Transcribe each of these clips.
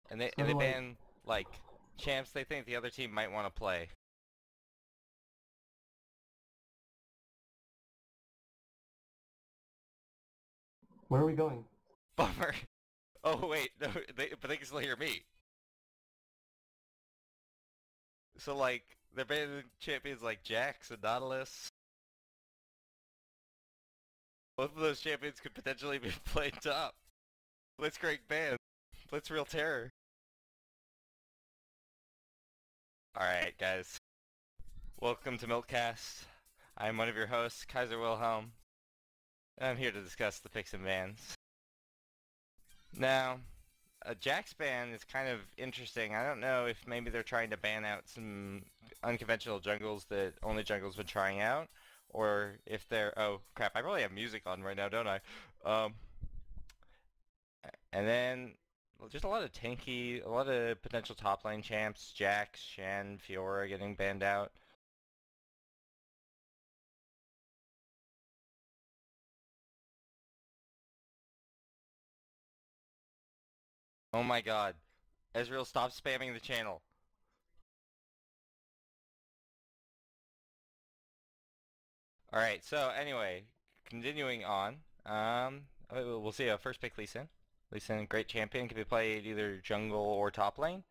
And they So like, ban like champs they think the other team might want to play. where are we going? Bummer. Oh wait, no, but they can still hear me. So like they're banning champions like Jax and Nautilus. Both of those champions could potentially be playing top. Blitzcrank ban. Blitz real terror. Alright guys. Welcome to Milkcast. I'm one of your hosts, Kaiser Wilhelm. And I'm here to discuss the picks and bans. Now, a Jax ban is kind of interesting. I don't know if maybe they're trying to ban out some unconventional jungles that only jungles been trying out, or if they're... Oh, crap, I probably have music on right now, don't I? And then, just a lot of tanky, a lot of potential top lane champs, Jax, Shen, Fiora getting banned out. Oh my god. Ezreal, stop spamming the channel. Alright, so anyway, continuing on. We'll see. First pick Lee Sin. Lee Sin, great champion, can be played either jungle or top lane.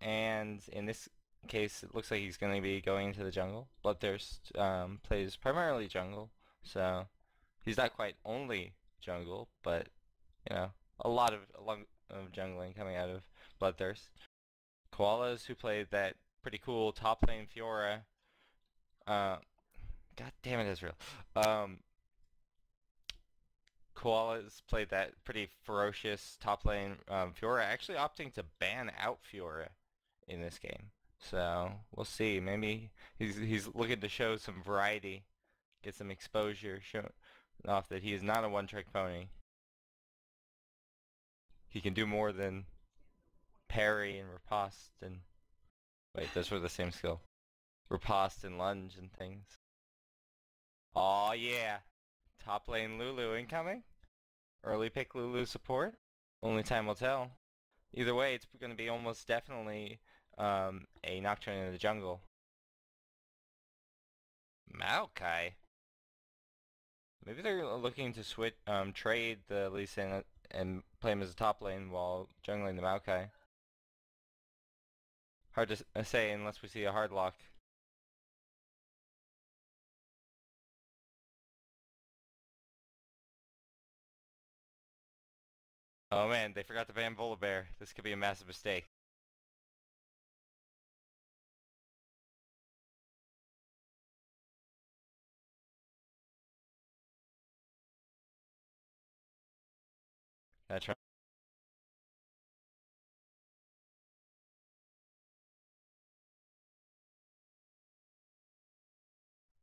And in this case, it looks like he's going to be going into the jungle. Bloodthirst plays primarily jungle, so he's not quite only jungle, but you know, a lot of jungling coming out of Bloodthirst. Koalas, who played that pretty cool top lane Fiora. God damn it, Israel. Koalas played that pretty ferocious top lane Fiora, actually opting to ban out Fiora in this game. So we'll see. Maybe he's looking to show some variety, get some exposure, show off that he is not a one-trick pony. He can do more than parry and riposte and... Wait, those were the same skill. Riposte and lunge and things. Aw yeah! Top lane Lulu incoming? Early pick Lulu support? Only time will tell. Either way, it's going to be almost definitely a Nocturne in the jungle. Maokai? Maybe they're looking to switch, trade the Lee Sin and play him as a top lane while jungling the Maokai. Hard to say unless we see a hard lock. Oh man, they forgot to ban Volibear. This could be a massive mistake. That's right.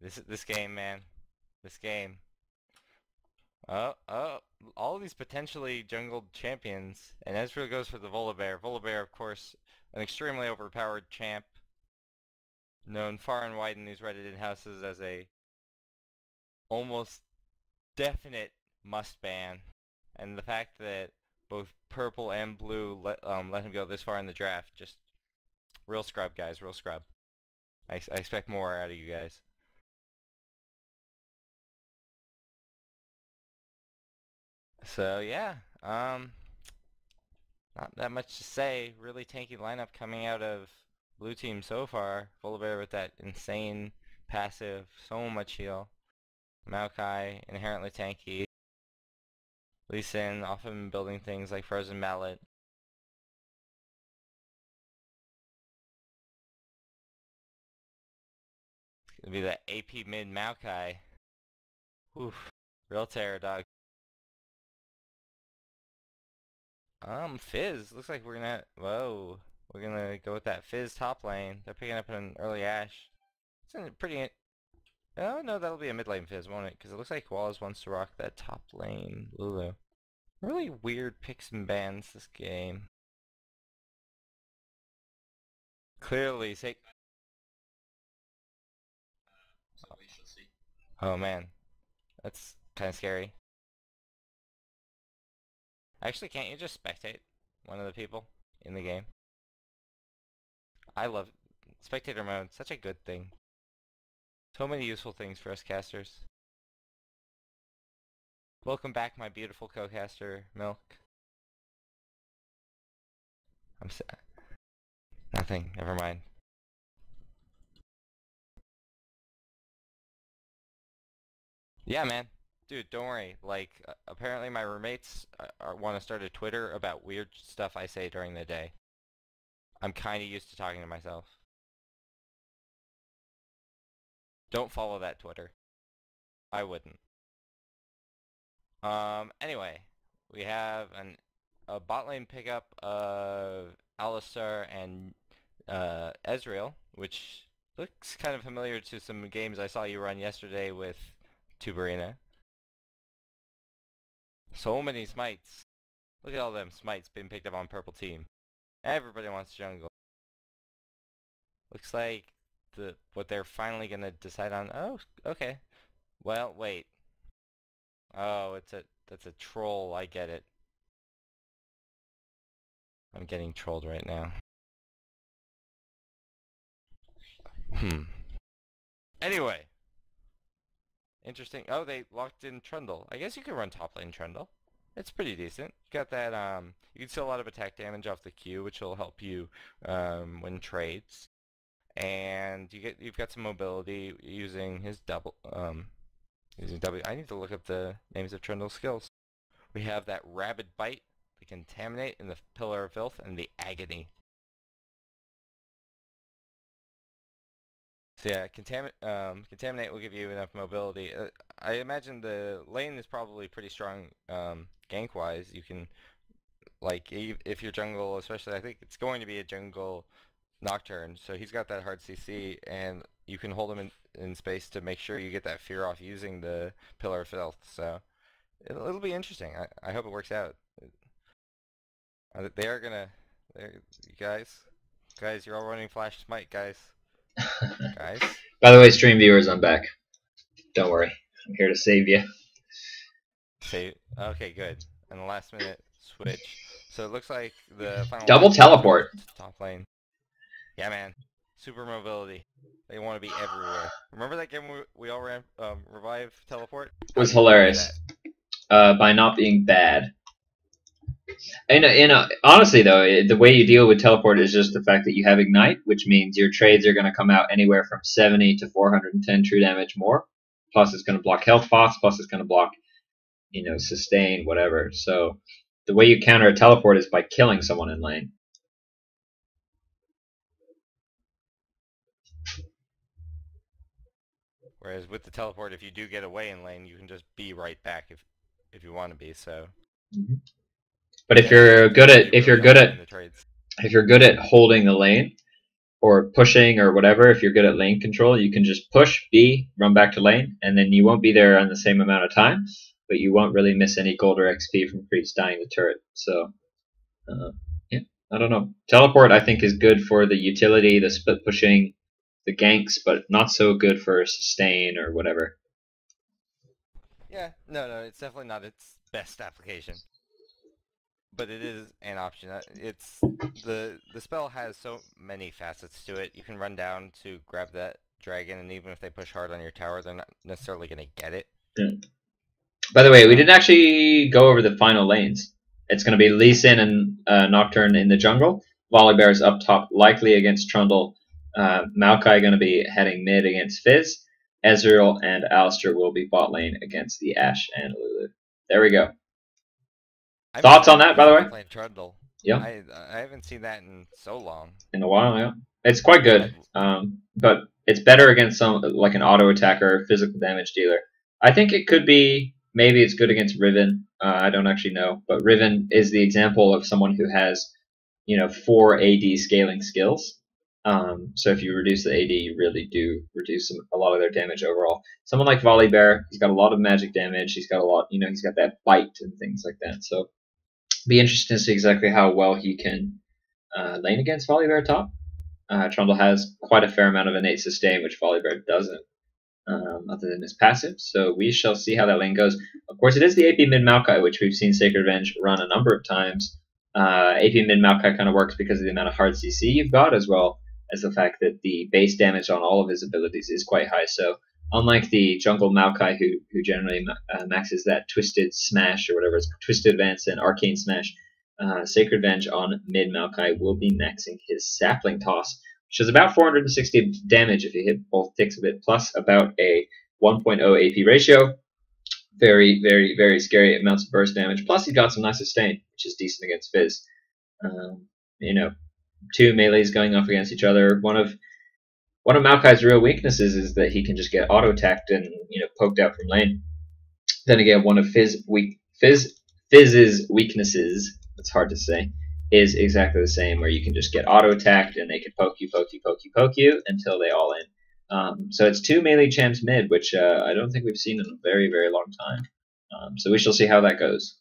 This game, man. This game. Oh, all of these potentially jungled champions, and Ezreal goes for the Volibear. Volibear, of course, an extremely overpowered champ, known far and wide in these Reddit in-houses as a almost definite must ban. And the fact that both purple and blue let him go this far in the draft, just real scrub, guys, real scrub. I expect more out of you guys. So yeah, not that much to say. Really tanky lineup coming out of blue team so far. Volibear with that insane passive, so much heal. Maokai, inherently tanky. Lee Sin, often building things like Frozen Mallet. It's gonna be the AP mid Maokai. Oof, real terror, dog. Fizz. Looks like we're gonna... Whoa. We're gonna go with that Fizz top lane. They're picking up an early Ashe. It's a pretty... Oh, no, that'll be a mid lane Fizz, won't it? Because it looks like Wallace wants to rock that top lane Lulu. Really weird picks and bans this game. Clearly, say... So we shall see. Oh, man. That's kind of scary. Actually, can't you just spectate one of the people? in the game. I love spectator mode. Such a good thing. So many useful things for us casters. Welcome back, my beautiful co-caster, Milk. I'm sad. Nothing. Never mind. Yeah, man. Dude, don't worry. Like, apparently my roommates want to start a Twitter about weird stuff I say during the day. I'm kind of used to talking to myself. Don't follow that Twitter. I wouldn't. Anyway, we have a bot lane pickup of Alistar and Ezreal, which looks kind of familiar to some games I saw you run yesterday with Tuberina. So many smites. Look at all them smites being picked up on purple team. Everybody wants jungle. Looks like what they're finally gonna decide on. Oh, okay. Well, wait. Oh, that's a troll. I get it. I'm getting trolled right now. Anyway. Interesting. Oh, they locked in Trundle. I guess you can run top lane Trundle. It's pretty decent. Got that, you can see a lot of attack damage off the Q, which will help you, win trades. And you've got some mobility using his using W. I need to look up the names of Trundle's skills. We have that Rabid Bite, the Contaminate, and the Pillar of Filth, and the Agony. So yeah, Contaminate will give you enough mobility. I imagine the lane is probably pretty strong gank-wise. You can, like, if your jungle, especially, I think it's going to be a jungle Nocturne, so he's got that hard CC, and you can hold him in space to make sure you get that fear off using the Pillar of Filth. So it'll be interesting. I hope it works out. They are gonna, you guys, you're all running Flash Smite, guys. Guys. By the way, stream viewers, I'm back. Don't worry, I'm here to save you. Okay, good. And the last minute switch. So it looks like the final Double teleport. Top lane. Yeah, man. Super mobility. They want to be everywhere. Remember that game we all ran revive teleport? It was hilarious. By not being bad. Honestly though, the way you deal with teleport is just the fact that you have ignite, which means your trades are going to come out anywhere from 70 to 410 true damage more. Plus it's going to block health pots, plus it's going to block, sustain, whatever. So the way you counter a teleport is by killing someone in lane. Whereas with the teleport, if you do get away in lane, you can just be right back if you want to be. So. Mm-hmm. But if you're good at holding the lane or pushing or whatever, if you're good at lane control, you can just push B, run back to lane, and then you won't be there on the same amount of time, but you won't really miss any gold or XP from creeps dying the turret. So, yeah, I don't know. Teleport I think is good for the utility, the split pushing, the ganks, but not so good for sustain or whatever. Yeah, no, it's definitely not its best application. But it is an option. It's the spell has so many facets to it. You can run down to grab that dragon, and even if they push hard on your tower, they're not necessarily going to get it. Yeah. By the way, we didn't actually go over the final lanes. It's going to be Lee Sin and Nocturne in the jungle. Volibear's up top, likely against Trundle. Maokai going to be heading mid against Fizz. Ezreal and Alistar will be bot lane against the Ashe and Lulu. There we go. Thoughts on that, by the way? Playing Trundle. Yeah. I haven't seen that in so long. In a while, yeah. It's quite good, but it's better against like an auto attacker, physical damage dealer. I think it could be, maybe it's good against Riven. I don't actually know, but Riven is the example of someone who has, 4 AD scaling skills. So if you reduce the AD, you really do reduce a lot of their damage overall. Someone like Volibear, he's got a lot of magic damage. He's got a lot, he's got that bite and things like that. So be interesting to see exactly how well he can lane against Volibear top. Trundle has quite a fair amount of innate sustain, which Volibear doesn't, other than his passive. So we shall see how that lane goes. Of course, it is the AP mid Maokai, which we've seen Sacred Revenge run a number of times. AP mid Maokai kind of works because of the amount of hard CC you've got, as well as the fact that the base damage on all of his abilities is quite high. So unlike the jungle Maokai, who generally maxes that Twisted Smash or whatever, it's Twisted Advance and Arcane Smash, Sacred Venge on mid Maokai will be maxing his Sapling Toss, which is about 460 damage if you hit both ticks of it, plus about a 1.0 AP ratio. Very, very, very scary amounts of burst damage. Plus, he got some nice sustain, which is decent against Fizz. You know, two melees going off against each other. One of Maokai's real weaknesses is that he can just get auto-attacked and poked out from lane. Then again, one of Fizz's weaknesses, it's hard to say, is exactly the same, where you can just get auto-attacked and they can poke you until they all in. So it's two melee champs mid, which I don't think we've seen in a very, very long time. So we shall see how that goes.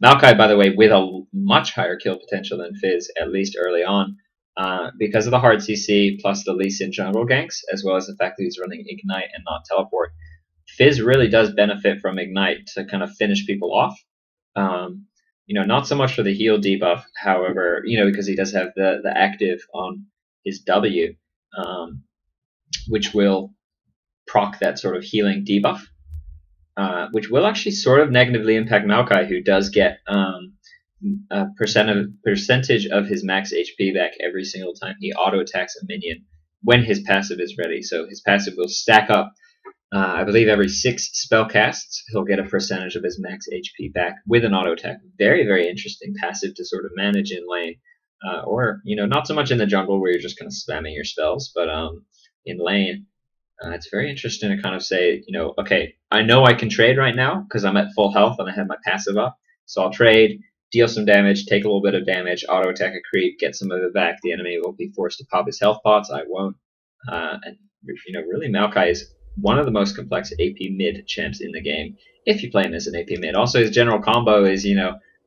Maokai, by the way, with a much higher kill potential than Fizz, at least early on, because of the hard CC plus the Lee Sin jungle ganks, as well as the fact that he's running Ignite and not Teleport. Fizz really does benefit from Ignite to kind of finish people off. Not so much for the heal debuff, however, because he does have the active on his W, which will proc that sort of healing debuff, which will actually sort of negatively impact Maokai, who does get a percentage of his max HP back every single time he auto attacks a minion when his passive is ready. So his passive will stack up. I believe every 6 spell casts, he'll get a percentage of his max HP back with an auto attack. Very, very interesting passive to sort of manage in lane. Or, not so much in the jungle where you're just kind of spamming your spells, but in lane, it's very interesting to kind of say, okay, I know I can trade right now because I'm at full health and I have my passive up, so I'll trade, deal some damage, take a little bit of damage, auto attack a creep, get some of it back. The enemy will be forced to pop his health pots. I won't. And really, Maokai is one of the most complex AP mid champs in the game if you play him as an AP mid. Also, his general combo is,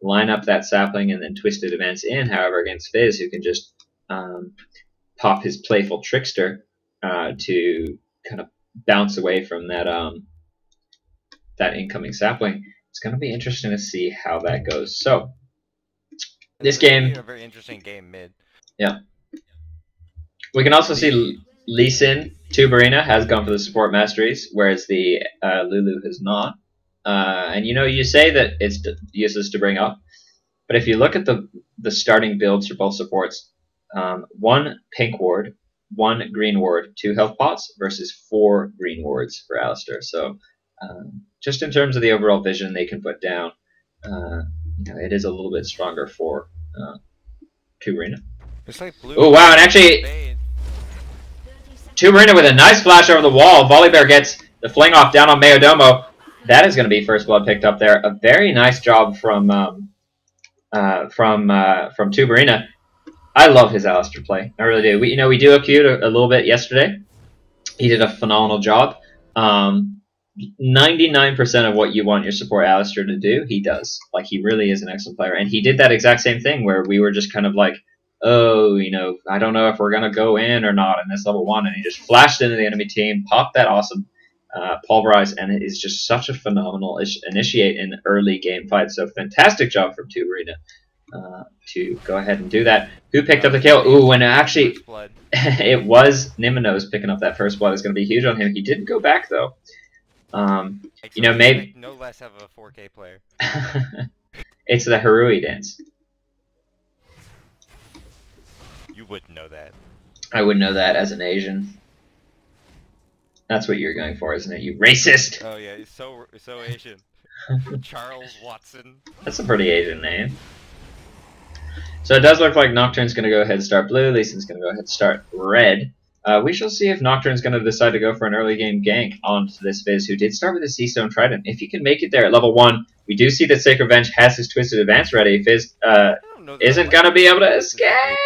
line up that sapling and then Twisted Advance in. However, against Fizz, who can just pop his Playful Trickster to kind of bounce away from that that incoming sapling. It's going to be interesting to see how that goes. So, this game, a very interesting game mid. Yeah. We can also see Lee Sin, Tuberina, has gone for the support masteries, whereas the Lulu has not. And you say that it's useless to bring up, but if you look at the starting builds for both supports, 1 pink ward, 1 green ward, 2 health pots versus 4 green wards for Alistar. So just in terms of the overall vision they can put down, it is a little bit stronger for Tuberina. It's like blue. Oh wow! And actually, Tuberina with a nice flash over the wall. Volibear gets the fling off down on Mayodomo. That is going to be first blood picked up there. A very nice job from Tuberina. I love his Alistar play. I really do. We do queued a little bit yesterday. He did a phenomenal job. 99% of what you want your support Alistar to do, he does. Like, he really is an excellent player. And he did that exact same thing where we were just kind of like, oh, I don't know if we're going to go in or not in this level 1. And he just flashed into the enemy team, popped that awesome pulverize, and it is just such a phenomenal initiate in early game fights. So fantastic job from Tuberina to go ahead and do that. Who picked up the kill? Ooh, and actually, it was Niminos picking up that first blood. It's going to be huge on him. He didn't go back, though. Maybe no less of a 4K player. It's the Harui dance. You wouldn't know that. I would know that as an Asian. That's what you're going for, isn't it? You racist! Oh yeah, he's so Asian. Charles Watson. That's a pretty Asian name. So it does look like Nocturne's going to go ahead and start blue. Lee Sin's going to go ahead and start red. We shall see if Nocturne's going to decide to go for an early game gank onto this Fizz, who did start with a Seastone Trident. If he can make it there at level 1, we do see that Sacred Venge has his Twisted Advance ready. Fizz isn't going to be able to escape!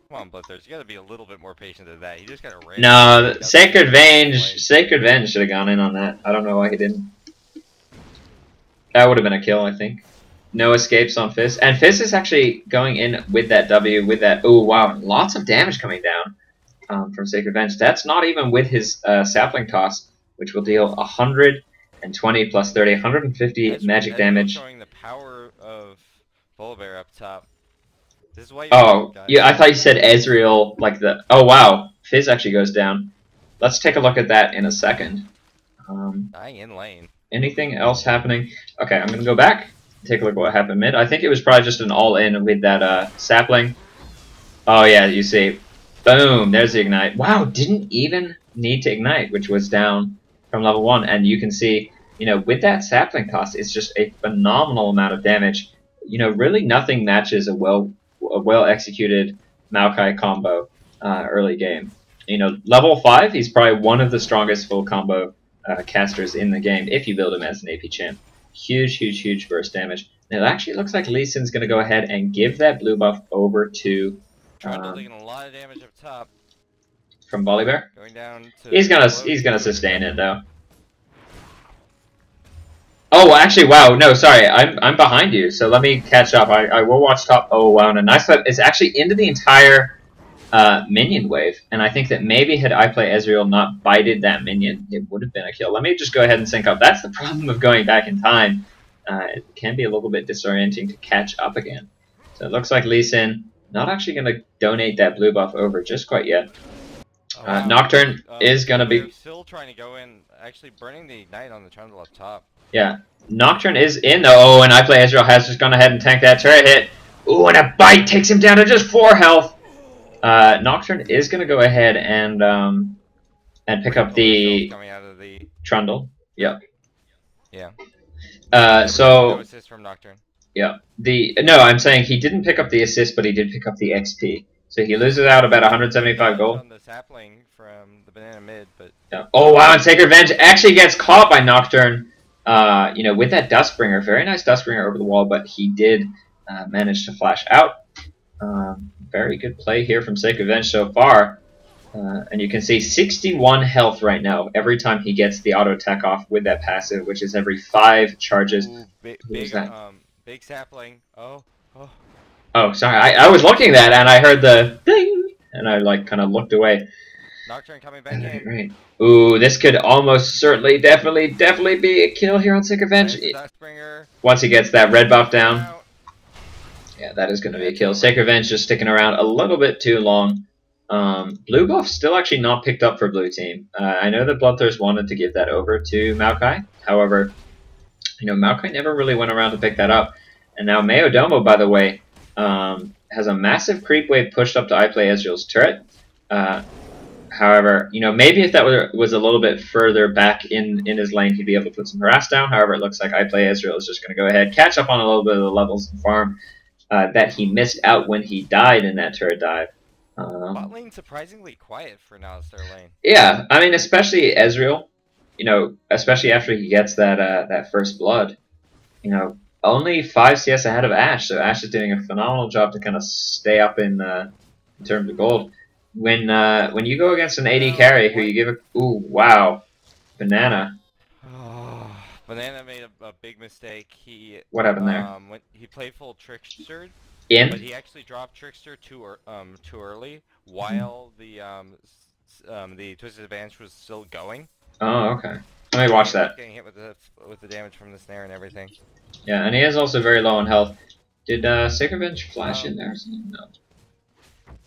Come on, Bloodthirst, you gotta be a little bit more patient than that. He just got a red. No, Sacred Venge should have gone in on that. I don't know why he didn't. That would have been a kill, I think. No escapes on Fizz. And Fizz is actually going in with that W, with that... Oh, wow, lots of damage coming down from Sacred Venge. That's not even with his Sapling Toss, which will deal 100 And 20 plus 30, 150 magic damage. Showing the power of Volibear up top. This is why you Oh, yeah, I thought you said Ezreal, like the... Oh, wow. Fizz actually goes down. Let's take a look at that in a second. Dying in lane. Anything else happening? Okay, I'm going to go back. Take a look at what happened mid. I think it was probably just an all-in with that sapling. Oh, yeah, you see. Boom, there's the ignite. Wow, didn't even need to ignite, which was down from level 1. And you can see, you know, with that sapling cost, it's just a phenomenal amount of damage. You know, really nothing matches a well-executed Maokai combo early game. You know, level 5, he's probably one of the strongest full combo casters in the game if you build him as an AP champ. Huge, huge, huge burst damage. And it actually looks like Lee Sin's going to go ahead and give that blue buff over to... Trundle taking a lot of damage up top. From Volibear? Going down to... He's gonna sustain it, though. Oh, actually, wow, no, sorry, I'm behind you, so let me catch up. I will watch top. Oh, wow, and a nice clip. It's actually into the entire minion wave, and I think that maybe had iPlayEzreal not bited that minion, it would have been a kill. Let me just go ahead and sync up. That's the problem of going back in time. It can be a little bit disorienting to catch up again. So it looks like Lee Sin not actually going to donate that blue buff over just quite yet. Nocturne is going to be... Still trying to go in, actually burning the ignite on the Trundle up top. Yeah, Nocturne is in though. Oh, and iPlayEzreal has just gone ahead and tanked that turret hit. Ooh, and a bite takes him down to just 4 health. Nocturne is going to go ahead and pick up the coming out of the Trundle. Yep. Yeah. So no assist from Nocturne. Yeah. No, I'm saying he didn't pick up the assist, but he did pick up the XP. So he loses out about 175 gold. On the sapling from the banana mid, but yeah. Oh wow! And Sacred Revenge actually gets caught by Nocturne. You know, with that Dustbringer, very nice Dustbringer over the wall, but he did manage to flash out. Very good play here from Sacred Revenge so far. And you can see 61 health right now every time he gets the auto attack off with that passive, which is every 5 charges. Ooh, big sapling. Oh, sorry. I was looking at that and I heard the ding, and I like kind of looked away. Nocturne coming back in. Right. Ooh, this could almost certainly, definitely be a kill here on Sacred Revenge. Once he gets that red buff down. Yeah, that is going to be a kill. Sacred Revenge just sticking around a little bit too long. Blue buff still actually not picked up for blue team. I know that Bloodthirst wanted to give that over to Maokai. However, you know, Maokai never really went around to pick that up. And now Mayodomo, by the way, has a massive creep wave pushed up to iPlayEzreal's turret. However, you know, maybe if that was a little bit further back in his lane, he'd be able to put some harass down. However, it looks like iPlayEzreal is just going to go ahead, catch up on a little bit of the levels and farm that he missed out when he died in that turret dive. Bot lane surprisingly quiet for now, it's their lane. Yeah, I mean, especially Ezreal, you know, especially after he gets that first blood, you know, only 5 CS ahead of Ashe, so Ashe is doing a phenomenal job to kind of stay up in terms of gold. When you go against an AD carry who you give a... Ooh, wow. Banana. Oh, Banana made a big mistake. What happened there? When he played full Trickster, but he actually dropped Trickster too early while the Twisted Advantage was still going. Oh, okay. Let me watch that. Getting hit with the damage from the snare and everything. Yeah, and he is also very low on health. Did Sacred Revenge flash in there or something? No.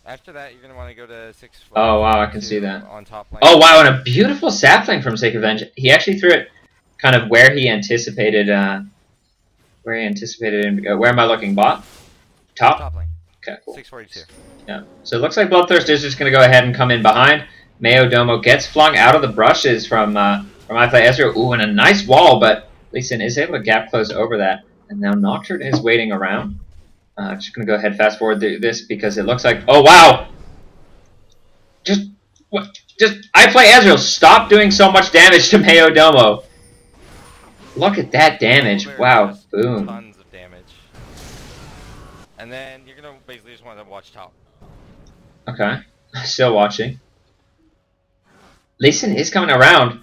After that, you're going to want to go to 6. Oh, wow, I can see that. On top lane. Oh, wow, and a beautiful sapling from Sacred Revenge. He actually threw it kind of where he anticipated him to go. Where am I looking, bot? Top lane. Okay, cool. 642. Yeah. So it looks like Bloodthirst is just going to go ahead and come in behind. Mayodomo gets flung out of the brushes from iPlayEzreal. Ooh, and a nice wall, but Lee Sin is able to gap close over that. And now Nocturne is waiting around. Just going to go ahead fast forward through this because it looks like... Oh, wow! Just iPlayEzreal, stop doing so much damage to Mayodomo. Look at that damage. Wow, boom. Tons of damage. And then you're going to basically just want to watch top. Okay. Still watching. Lee Sin is coming around.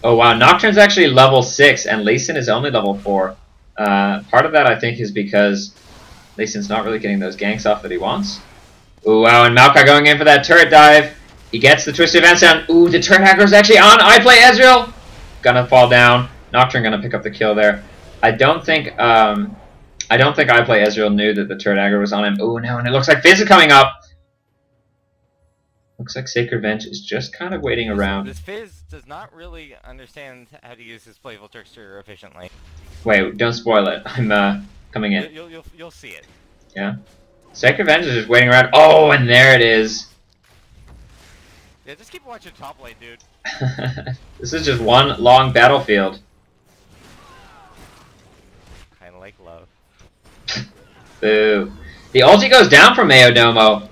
Oh, wow. Nocturne's actually level 6, and Lee Sin is only level 4. Part of that, I think, is because Lee Sin's not really getting those ganks off that he wants. Ooh, wow, and Maokai going in for that turret dive. He gets the Twisted Advance down. Ooh, the turret hacker is actually on iPlayEzreal. Gonna fall down. Nocturne gonna pick up the kill there. I don't think I Play Ezreal knew that the turret aggro was on him. Oh no, and it looks like Fizz is coming up. Looks like Sacred Venge is just kind of waiting around. This Fizz does not really understand how to use his Playful Trickster efficiently. Wait, don't spoil it. I'm coming in. You'll see it. Yeah. Sacred Venge is just waiting around. Oh, and there it is. Yeah, just keep watching top lane, dude. This is just one long battlefield. Kinda like love. Boo. The ulti goes down from Mayodomo.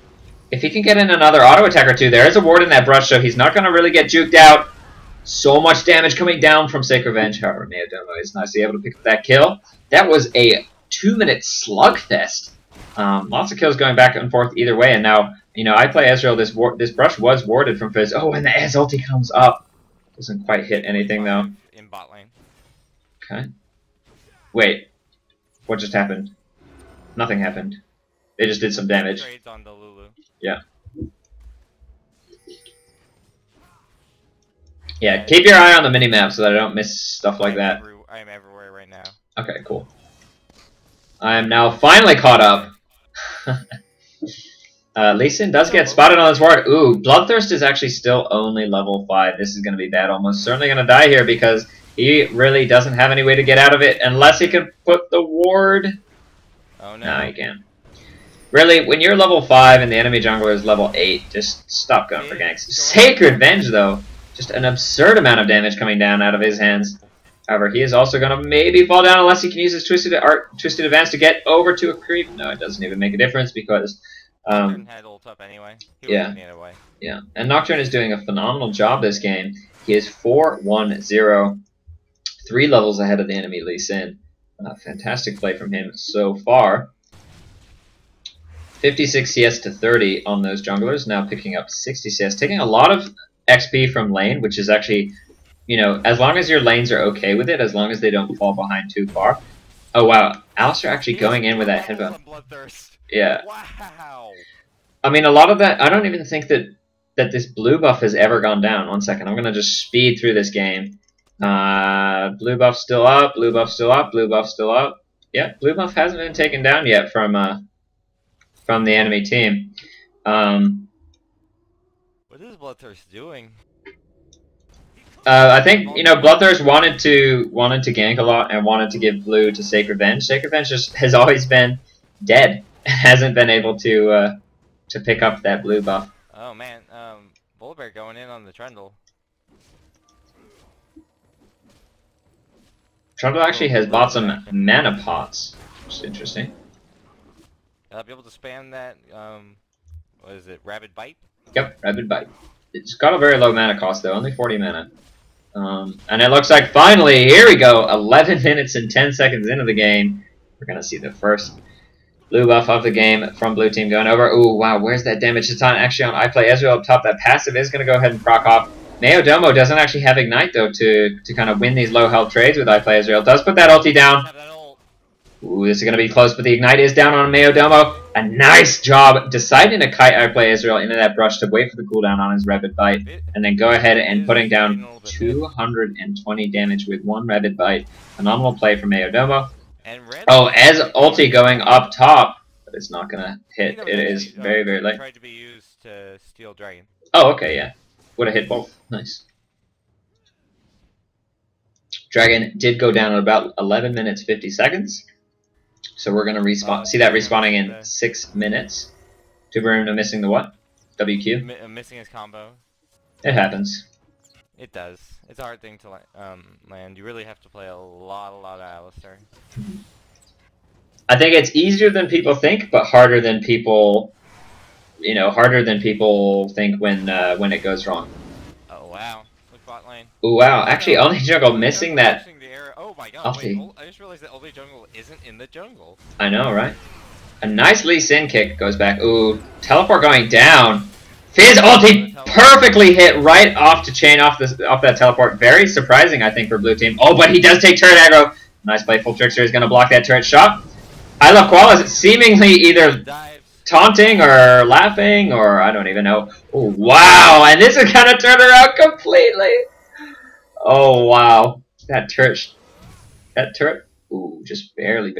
If he can get in another auto attack or two, there is a ward in that brush, so he's not going to really get juked out. So much damage coming down from Sacred Venge. However, Mayodomo is nicely able to pick up that kill. That was a 2-minute slugfest. Lots of kills going back and forth either way, and now, you know, I Play Ezreal, this brush was warded from Fizz. Oh, and the Ez ulti comes up. Doesn't quite hit anything, though. In bot lane. Okay. Wait. What just happened? Nothing happened. They just did some damage. Trades on the Lulu. Yeah. Yeah, keep your eye on the minimap so that I don't miss stuff like that. I am everywhere right now. Okay, cool. I am now finally caught up. Lee Sin does get spotted on this ward. Ooh, Bloodthirst is actually still only level 5. This is going to be bad. Almost certainly going to die here because he really doesn't have any way to get out of it unless he can put the ward. Oh no. No, he can't. Really, when you're level 5 and the enemy jungler is level 8, just stop going for ganks. Sacred Venge, though, just an absurd amount of damage coming down out of his hands. However, he is also going to maybe fall down unless he can use his Twisted Advance to get over to a creep. No, it doesn't even make a difference because... Nocturne had ult up anyway. He yeah. was away. Yeah, and Nocturne is doing a phenomenal job this game. He is 4-1-0, 3 levels ahead of the enemy Lee Sin. Fantastic play from him so far. 56 CS to 30 on those junglers, now picking up 60 CS, taking a lot of XP from lane, which is actually, you know, as long as your lanes are okay with it, as long as they don't fall behind too far. Oh wow, Alistair actually going in with that headbutt. Yeah. Wow. I mean, a lot of that, I don't even think that this blue buff has ever gone down. One second, I'm going to just speed through this game. Blue buff still up, blue buff still up, blue buff still up. Yeah, blue buff hasn't been taken down yet from the enemy team. What is Bloodthirst doing? I think, you know, Bloodthirst wanted to gank a lot and wanted to give blue to Sacred Venge. Sacred Venge just has always been dead. Hasn't been able to pick up that blue buff. Oh man, Bullbear going in on the Trundle. Trundle actually has bought some mana pots, which is interesting. I'll be able to spam that, what is it, Rabid Bite? Yep, Rabid Bite. It's got a very low mana cost though, only 40 mana. And it looks like finally, here we go, 11 minutes and 10 seconds into the game. We're going to see the first blue buff of the game from blue team going over. Ooh, wow, where's that damage? It's on actually on I Play Ezreal up top. That passive is going to go ahead and proc off. Mayodomo doesn't actually have Ignite though to kind of win these low health trades with I Play Ezreal. Does put that ulti down. Ooh, this is going to be close, but the Ignite is down on Mayodomo. A nice job deciding to kite I Play Ezreal into that brush to wait for the cooldown on his Rabid Bite, and then go ahead and putting down 220 damage with one Rabid Bite. Phenomenal play from Mayodomo. Oh, Ez ulti going up top, but it's not going to hit. It is very, very late. Tried to be used to steal Dragon. Oh, okay, yeah. Would have hit both. Nice. Dragon did go down at about 11 minutes 50 seconds. So we're going to see that respawning in 6 minutes. Tuberum missing the what? WQ? Missing his combo. It happens. It does. It's a hard thing to land. You really have to play a lot of Alistair. I think it's easier than people think, but harder than people, you know, harder than people think when it goes wrong. Oh wow! Look bot lane. Ooh, wow! Actually, only jungle missing that. Oh my god! Wait, I just realized that only jungle isn't in the jungle. I know, right? A nice Lee Sin kick goes back. Ooh, teleport going down. Fizz ulti perfectly hit right off to chain off that teleport. Very surprising, I think, for blue team. Oh, but he does take turret aggro. Nice playful Trickster is going to block that turret shot. I love Koala seemingly either taunting or laughing or I don't even know. Oh, wow, and this is going to turn around completely. Oh, wow. That turret. Ooh, just barely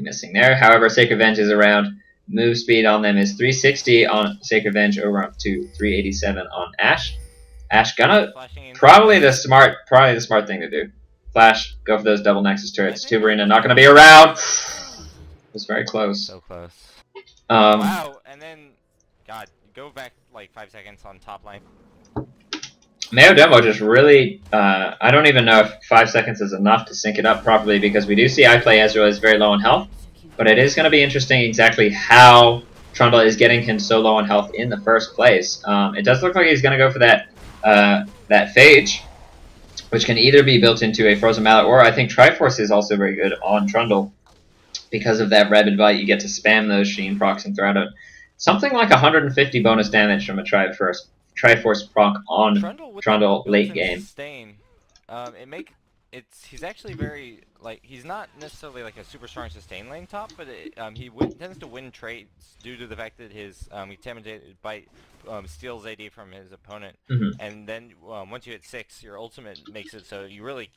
missing there. However, Sacred Venge is around. Move speed on them is 360 on Sacred Venge, over up to 387 on Ashe. Ashe gonna probably the smart thing to do. Flash, go for those double Nexus turrets. Tuberina not gonna be around. It was very close. So close. Um, Wow, and then, God, go back like 5 seconds on top line. Mayo Demo just really, I don't even know if 5 seconds is enough to sync it up properly, because we do see iPlay Ezreal is very low on health, but it is going to be interesting exactly how Trundle is getting him so low on health in the first place. It does look like he's going to go for that Phage, which can either be built into a Frozen Mallet, or I think Triforce is also very good on Trundle. Because of that Rabid Bite, you get to spam those Sheen procs and throw out something like 150 bonus damage from a Triforce proc on Trundle late game. Sustain, he's actually very, like, he's not necessarily like a super strong sustain lane top, but he tends to win trades due to the fact that his Contaminated Bite steals AD from his opponent, and then once you hit 6, your ultimate makes it so they really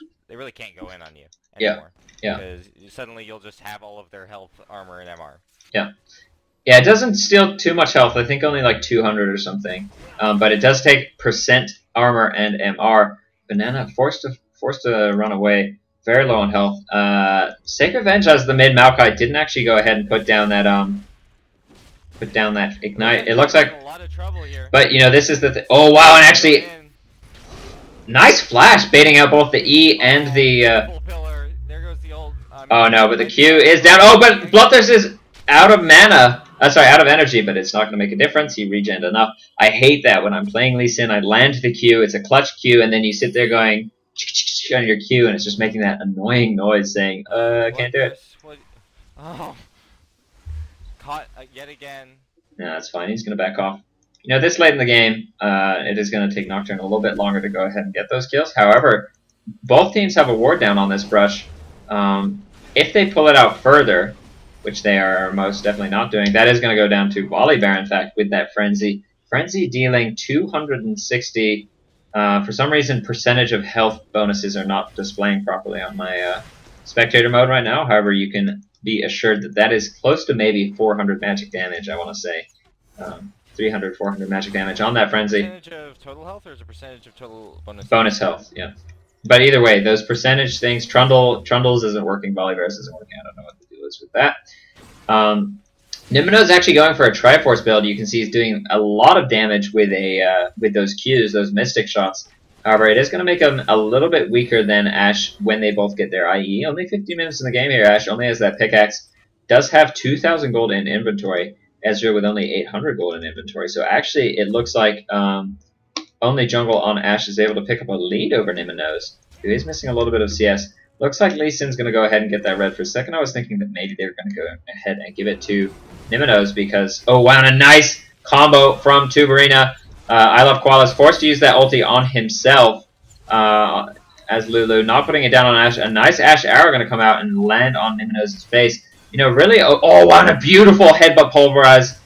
can't go in on you anymore. Yeah. Because suddenly you'll just have all of their health, armor, and MR. Yeah. Yeah, it doesn't steal too much health. I think only like 200 or something. But it does take percent armor and MR. Banana forced to run away. Very low on health. Sacred Venge as the mid Maokai didn't actually go ahead and put down that ignite. It looks like, a lot of trouble here. but you know, this is the oh wow, and actually nice flash baiting out both the E and the There goes the old, oh no, but the Q is down. Oh, but Bloodthirst is out of mana. Sorry, out of energy, but it's not going to make a difference. He regened enough. I hate that when I'm playing Lee Sin. I land the Q. It's a clutch Q, and then you sit there going on your Q, and it's just making that annoying noise saying, can't do it. Oh. Caught yet again. Yeah, that's fine. He's going to back off. You know, this late in the game, it is going to take Nocturne a little bit longer to go ahead and get those kills. However, both teams have a ward down on this brush. If they pull it out further, which they are most definitely not doing, that is going to go down to Volibear, in fact, with that Frenzy. Frenzy dealing 260. For some reason, percentage of health bonuses are not displaying properly on my spectator mode right now. However, you can be assured that that is close to maybe 400 magic damage, I want to say. 300, 400 magic damage on that Frenzy. Percentage of total health, or is it percentage of total bonus? Bonus health, yeah. But either way, those percentage things, Trundles isn't working, Volibear's isn't working. I don't know what the deal is with that. Nimino's actually going for a Triforce build. You can see he's doing a lot of damage with those Qs, those Mystic shots. However, it is going to make him a little bit weaker than Ashe when they both get their IE. Only 50 minutes in the game here. Ashe only has that pickaxe. Does have 2,000 gold in inventory. Ezreal with only 800 gold in inventory. So actually, it looks like only jungle on Ashe is able to pick up a lead over Nimino's, who is missing a little bit of CS. Looks like Lee Sin's going to go ahead and get that red. For a second, I was thinking that maybe they were going to go ahead and give it to Nimino's because, oh wow, and a nice combo from Tuberina. I Love Koala is forced to use that ulti on himself as Lulu, not putting it down on Ashe. A nice Ashe arrow going to come out and land on Nimino's face. You know, really, oh wow, and a beautiful headbutt pulverize.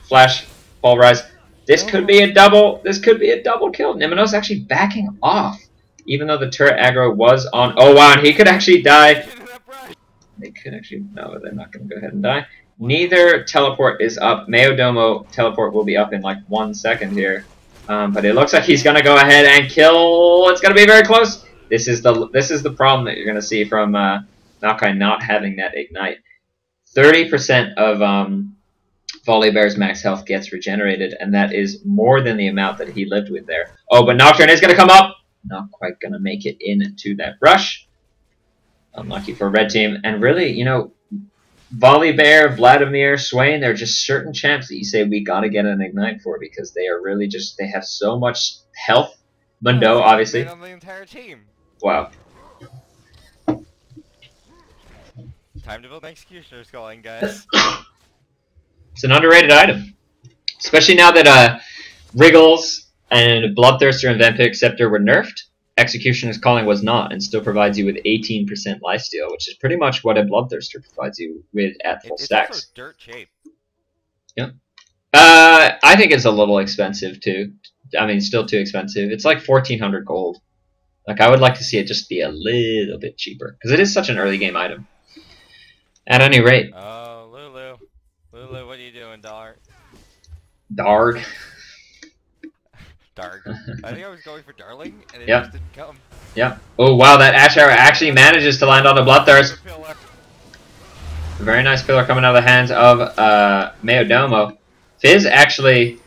Flash pulverize. This could be a double. This could be a double kill. Nimino's actually backing off, even though the turret aggro was on. Oh wow, and he could actually die. They could actually no, they're not going to go ahead and die. Neither teleport is up. Mayodomo teleport will be up in like 1 second here, but it looks like he's going to go ahead and kill. It's going to be very close. This is the problem that you're going to see from Maokai not having that ignite. 30% of Volibear's max health gets regenerated, and that is more than the amount that he lived with there. Oh, but Nocturne is going to come up. Not quite going to make it into that rush. Unlucky for red team. And really, you know, Volibear, Vladimir, Swain, they're just certain champs that you say we got to get an ignite for because they are really just, they have so much health. Mundo, obviously. On the entire team. Wow. Time to build an Executioner's Calling, guys. It's an underrated item. Especially now that Wriggles and Bloodthirster and Vampiric Scepter were nerfed. Executioner's Calling was not, and still provides you with 18% lifesteal, which is pretty much what a Bloodthirster provides you with at full stacks. It's also dirt cheap. Yeah. I think it's a little expensive to I mean, still too expensive. It's like 1,400 gold. Like, I would like to see it just be a little bit cheaper because it is such an early game item. At any rate. Oh, Lulu. Lulu, what are you doing, Darg? Darg. Darg. I think I was going for Darling, and it Yep. just didn't come. Yep. Oh, wow, that Ash Arrow actually manages to land on the Bloodthirst. A very nice pillar coming out of the hands of Mayodomo. Fizz actually...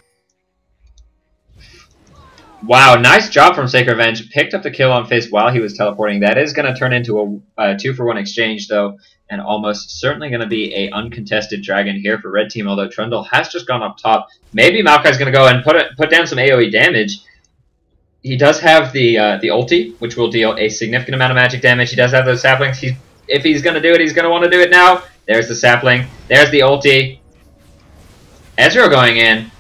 Wow, nice job from Sacred Revenge. Picked up the kill on Fizz while he was teleporting. That is going to turn into a 2-for-1 exchange, though, and almost certainly going to be a uncontested dragon here for Red Team, although Trundle has just gone up top. Maybe Maokai's going to go and put down some AoE damage. He does have the ulti, which will deal a significant amount of magic damage. He does have those saplings. If he's going to do it, he's going to want to do it now. There's the sapling. There's the ulti. Ezreal going in.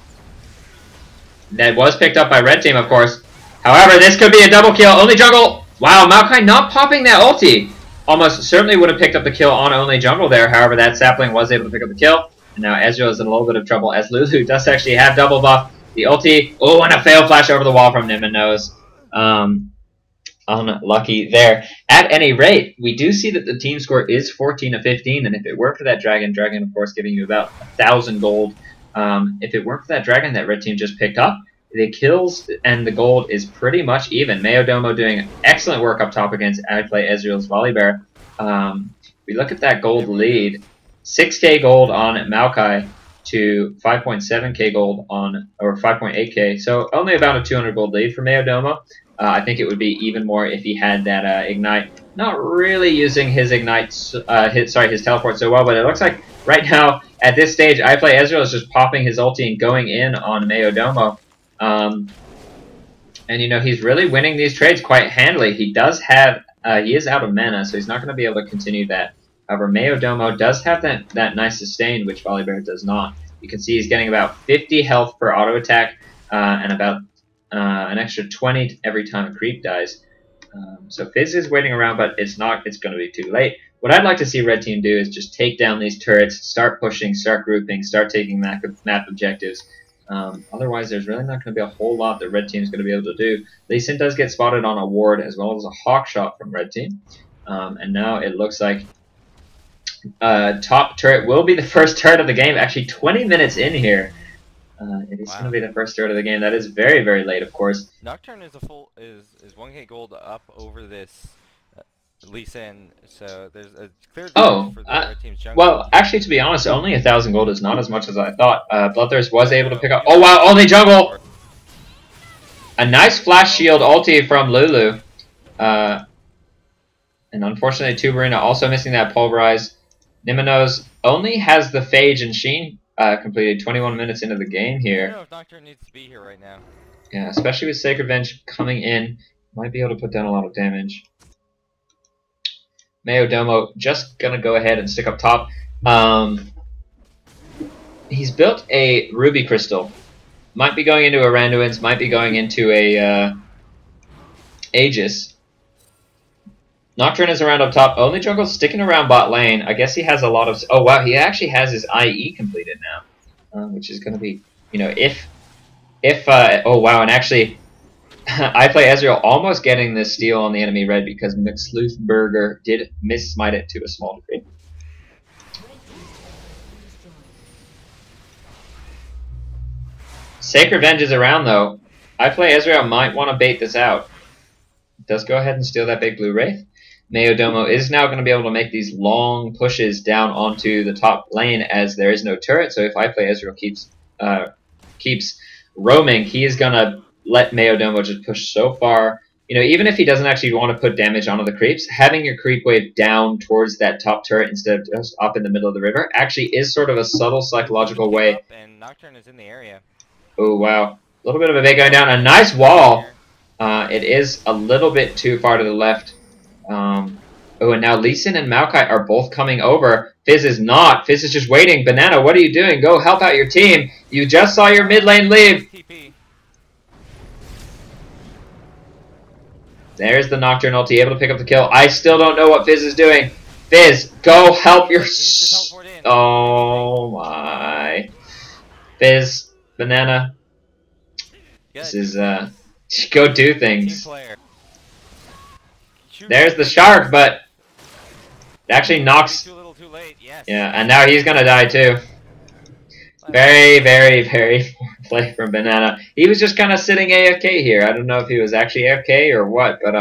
That was picked up by Red Team, of course. However, this could be a double kill. Only jungle. Wow, Maokai not popping that ulti. Almost certainly would have picked up the kill on only jungle there. However, that sapling was able to pick up the kill. And now Ezreal is in a little bit of trouble as Lulu does actually have double buff. The ulti. Oh, and a fail flash over the wall from Nimino's. Unlucky there. At any rate, we do see that the team score is 14-15. And if it weren't for that dragon, of course, giving you about 1,000 gold. If it weren't for that dragon that Red Team just picked up, the kills and the gold is pretty much even. Mayodomo doing excellent work up top against iPlay Ezreal's Volibear. We look at that gold lead. 6k gold on Maokai to 5.7k gold on, or 5.8k. So only about a 200 gold lead for Mayodomo. I think it would be even more if he had that Ignite. Not really using his Ignite, his teleport so well, but it looks like right now, at this stage, iPlay Ezreal is just popping his ulti and going in on Mayodomo. And, you know, he's really winning these trades quite handily. He does have, he is out of mana, so he's not going to be able to continue that. However, Mayodomo does have that nice sustain, which Volibear does not. You can see he's getting about 50 health per auto attack, and about an extra 20 every time a creep dies. So Fizz is waiting around, but it's going to be too late. What I'd like to see Red Team do is just take down these turrets, start pushing, start grouping, start taking map objectives. Otherwise, there's really not going to be a whole lot that Red Team is going to be able to do. Lee Sin does get spotted on a ward as well as a hawk shot from Red Team. And now it looks like top turret will be the first turret of the game. Actually, 20 minutes in here. It is going to be the first turret of the game. That is very, very late, of course. Nocturne is is 1k gold up over this Lee Sin, so there's a clear advantage for the Red Team's jungle. Well, actually, to be honest, only 1,000 gold is not as much as I thought. Bloodthirst was able to pick up. Oh wow, only jungle! A nice flash shield ulti from Lulu. And unfortunately, Tuberina also missing that pulverize. Nimino's only has the Phage and Sheen completed 21 minutes into the game here. I don't know if Nocturne needs to be here right now. Yeah, especially with Sacred Venge coming in. Might be able to put down a lot of damage. Mayodomo just going to go ahead and stick up top. He's built a Ruby Crystal. Might be going into a Randuin's, might be going into a Aegis. Nocturne is around up top. Only jungle sticking around bot lane. I guess he has a lot of... Oh, wow, he actually has his IE completed now. Which is going to be, you know, oh, wow, and actually, iPlay Ezreal almost getting this steal on the enemy red because McSleuthburger did miss-smite it to a small degree. Sacred Venge is around, though. iPlay Ezreal might want to bait this out. Does go ahead and steal that big blue Wraith. Mayodomo is now going to be able to make these long pushes down onto the top lane as there is no turret. So if iPlay Ezreal keeps roaming, he is going to let Mayodomo just push so far. You know, even if he doesn't actually want to put damage onto the creeps, having your creep wave down towards that top turret instead of just up in the middle of the river actually is sort of a subtle psychological way. And Nocturne is in the area. Oh, wow. A little bit of a bait going down. A nice wall. It is a little bit too far to the left. Oh, and now Lee Sin and Maokai are both coming over. Fizz is not. Fizz is just waiting. Banana, what are you doing? Go help out your team. You just saw your mid lane leave. There's the Nocturne ulti, able to pick up the kill. I still don't know what Fizz is doing. Fizz, go help your... Oh, my. Fizz, Banana. This is go do Team things. player. Shoot. There's the shark, but it actually knocks. Too little, too late. Yes. Yeah, and now he's gonna die too. Very, very, very poor play from Banana. He was just kind of sitting AFK here. I don't know if he was actually AFK or what, but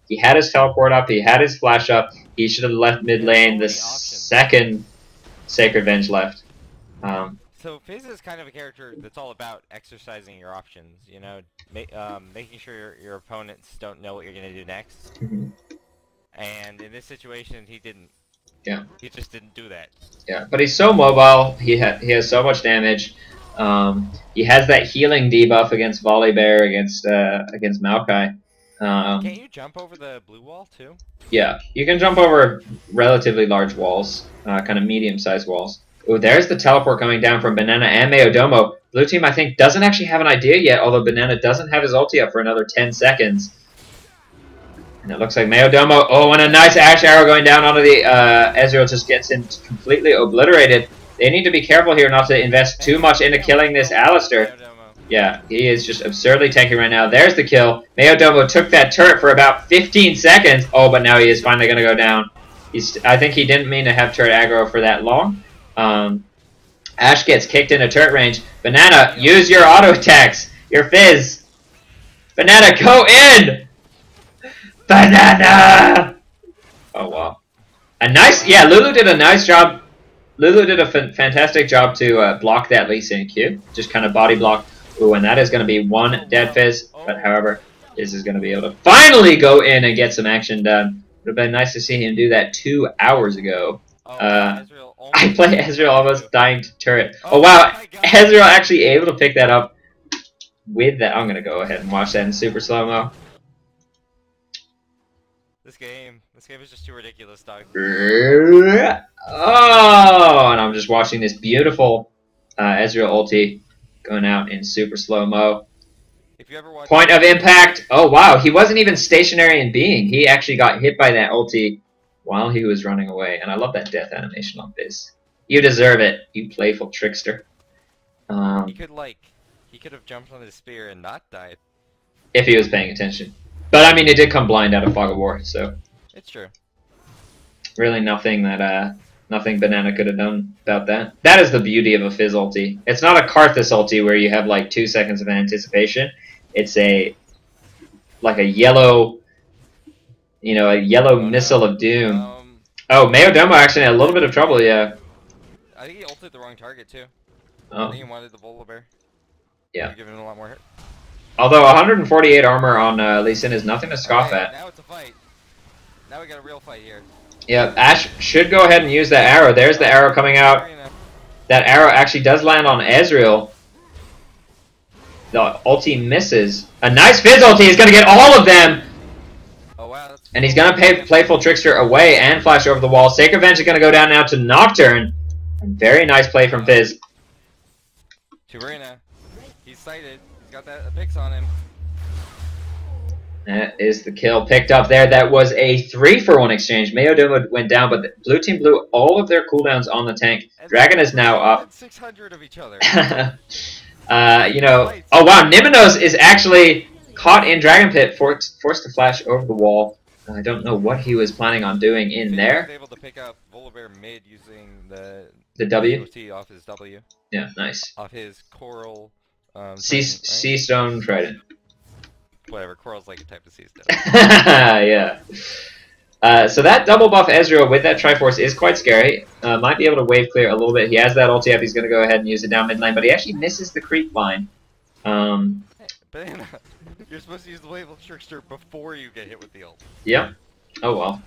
he had his teleport up, he had his flash up. He should have left mid lane. The second Sacred Venge left. So Fizz is kind of a character that's all about exercising your options. You know, making sure your opponents don't know what you're gonna do next. And in this situation, he didn't. Yeah. He just didn't do that. Yeah, but he's so mobile. He has so much damage. He has that healing debuff against Volibear, against Maokai. Can't you jump over the blue wall too? Yeah, you can jump over relatively large walls, kind of medium-sized walls. Oh, there's the teleport coming down from Banana and Mayodomo. Blue team, I think, doesn't actually have an idea yet, although Banana doesn't have his ulti up for another 10 seconds. And it looks like Mayodomo, oh, and a nice Ash arrow going down onto the Ezreal just gets him completely obliterated. They need to be careful here not to invest too much into killing this Alistar. Yeah, he is just absurdly tanky right now. There's the kill. Mayodomo took that turret for about 15 seconds. Oh, but now he is finally going to go down. I think he didn't mean to have turret aggro for that long. Ash gets kicked into turret range. Banana, use your auto attacks. Your Fizz. Banana, go in! Banana! Oh, wow. A nice... Yeah, Lulu did a nice job. Lulu did a fantastic job to block that Lee Sin Q. Just kind of body block. Ooh, and that is going to be one dead Fizz. But, however, Fizz is going to be able to finally go in and get some action done. Would have been nice to see him do that 2 hours ago. I play Ezreal almost dying to turret. Oh, wow. Ezreal actually able to pick that up with that. I'm going to go ahead and watch that in super slow-mo. This game is just too ridiculous, dog. Oh, and I'm just watching this beautiful Ezreal ulti going out in super slow-mo. If you ever watch Point of impact. Oh, wow. He wasn't even stationary in being. He actually got hit by that ulti while he was running away. And I love that death animation on Fizz. You deserve it, you playful trickster. He could have jumped on his spear and not died. If he was paying attention. But, I mean, it did come blind out of Fog of War, so... It's true. Really nothing that, nothing Banana could have done about that. That is the beauty of a Fizz ulti. It's not a Karthus ulti where you have, like, 2 seconds of anticipation. It's like a yellow... You know, a yellow missile of doom. Oh, Mayodomo actually had a little bit of trouble, yeah. I think he ulted the wrong target, too. Oh. I think he wanted the Volibear. Yeah. Giving him a lot more hit. Although 148 armor on Lee Sin is nothing to scoff at. Now it's a fight. Now we got a real fight here. Yeah, Ash should go ahead and use that arrow. There's the arrow coming out. That arrow actually does land on Ezreal. The ulti misses. A nice Fizz ulti is going to get all of them! Oh, wow. And he's going to pay Playful Trickster away and flash over the wall. Sacred Venge is going to go down now to Nocturne. And very nice play from Fizz. Tuberina. He's sighted. He's got that picks on him. That is the kill picked up there. That was a 3-for-1 exchange. Mayodomo went down, but the blue team blew all of their cooldowns on the tank. Dragon is now up. 600 of each other. You know, oh wow, Niminos is actually caught in Dragon Pit, forced to flash over the wall. I don't know what he was planning on doing in there. He was able to pick up Volibear mid using the W? OT off his W. Yeah, nice. Off his Coral Sea Stone Trident. Whatever, Coral's like a type of sea stone. Yeah. So that double buff Ezreal with that Triforce is quite scary. Might be able to wave clear a little bit. He has that ulti up. He's going to go ahead and use it down mid lane, but he actually misses the creep line. Banana, you're supposed to use the wave of Trickster before you get hit with the ult. Yep. Oh well.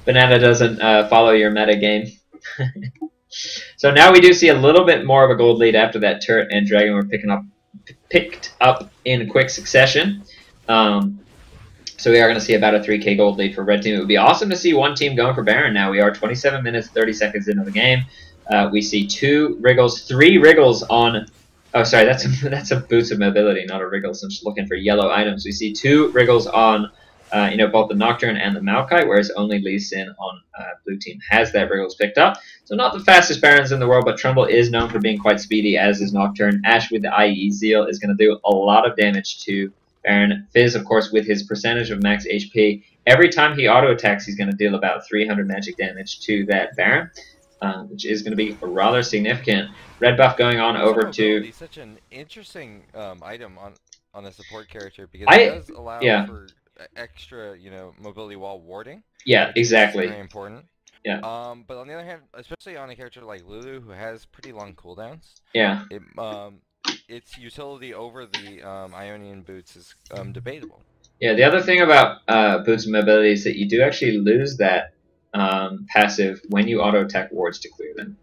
Banana doesn't follow your meta game. So now we do see a little bit more of a gold lead after that turret and dragon were picked up in quick succession. So we are going to see about a 3k gold lead for red team. It would be awesome to see one team going for Baron now. We are 27 minutes, 30 seconds into the game. We see 2 Wriggles, 3 Wriggles on... Oh, sorry, that's a Boots of Mobility, not a Wriggles. I'm just looking for yellow items. We see 2 Wriggles on both the Nocturne and the Maokai, whereas only Lee Sin on blue team has that Wriggles picked up. So not the fastest Barons in the world, but Trundle is known for being quite speedy, as is Nocturne. Ash with the IE Zeal is going to do a lot of damage to Baron. Fizz, of course, with his percentage of max HP. Every time he auto-attacks, he's going to deal about 300 magic damage to that Baron, which is going to be rather significant. Red buff going on over to... Such an interesting item on a support character, because it does allow for extra, mobility while warding. Yeah, exactly. Very important. Yeah. But on the other hand, especially on a character like Lulu, who has pretty long cooldowns. Yeah. Its utility over the Ionian boots is debatable. Yeah, the other thing about boots and mobility is that you do actually lose that passive when you auto attack wards to clear them,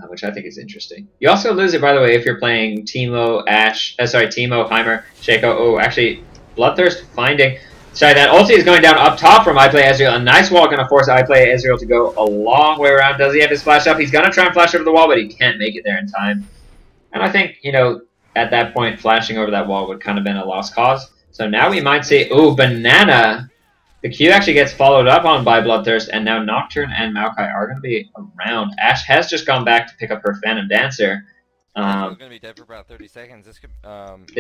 which I think is interesting. You also lose it, by the way, if you're playing Teemo, Teemo, Heimer, Shaco. Oh, actually, Bloodthirst finding. Sorry, that ulti is going down up top from iPlay Ezreal. A nice wall going to force iPlay Ezreal to go a long way around. Does he have his flash up? He's going to try and flash over the wall, but he can't make it there in time. And I think, at that point, flashing over that wall would kind of been a lost cause. So now we might see, ooh, Banana. The Q actually gets followed up on by Bloodthirst, and now Nocturne and Maokai are going to be around. Ash has just gone back to pick up her Phantom Dancer. He's going to be dead for about 30 seconds. This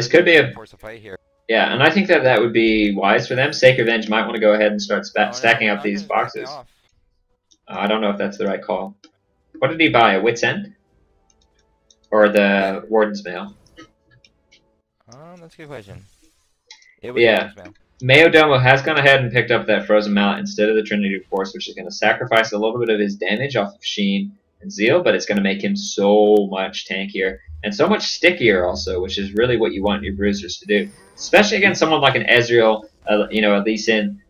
could be a force a fight here. Yeah, and I think that would be wise for them. Sacred Revenge might want to go ahead and start stacking up these boxes. I don't know if that's the right call. What did he buy? A Wit's End? Or the Warden's Mail? That's a good question. It was Warden's Mail. Mayodomo has gone ahead and picked up that Frozen Mallet instead of the Trinity Force, which is going to sacrifice a little bit of his damage off of Sheen and Zeal, but it's going to make him so much tankier and so much stickier also, which is really what you want your bruisers to do. Especially against someone like an Ezreal, a Lee Sin.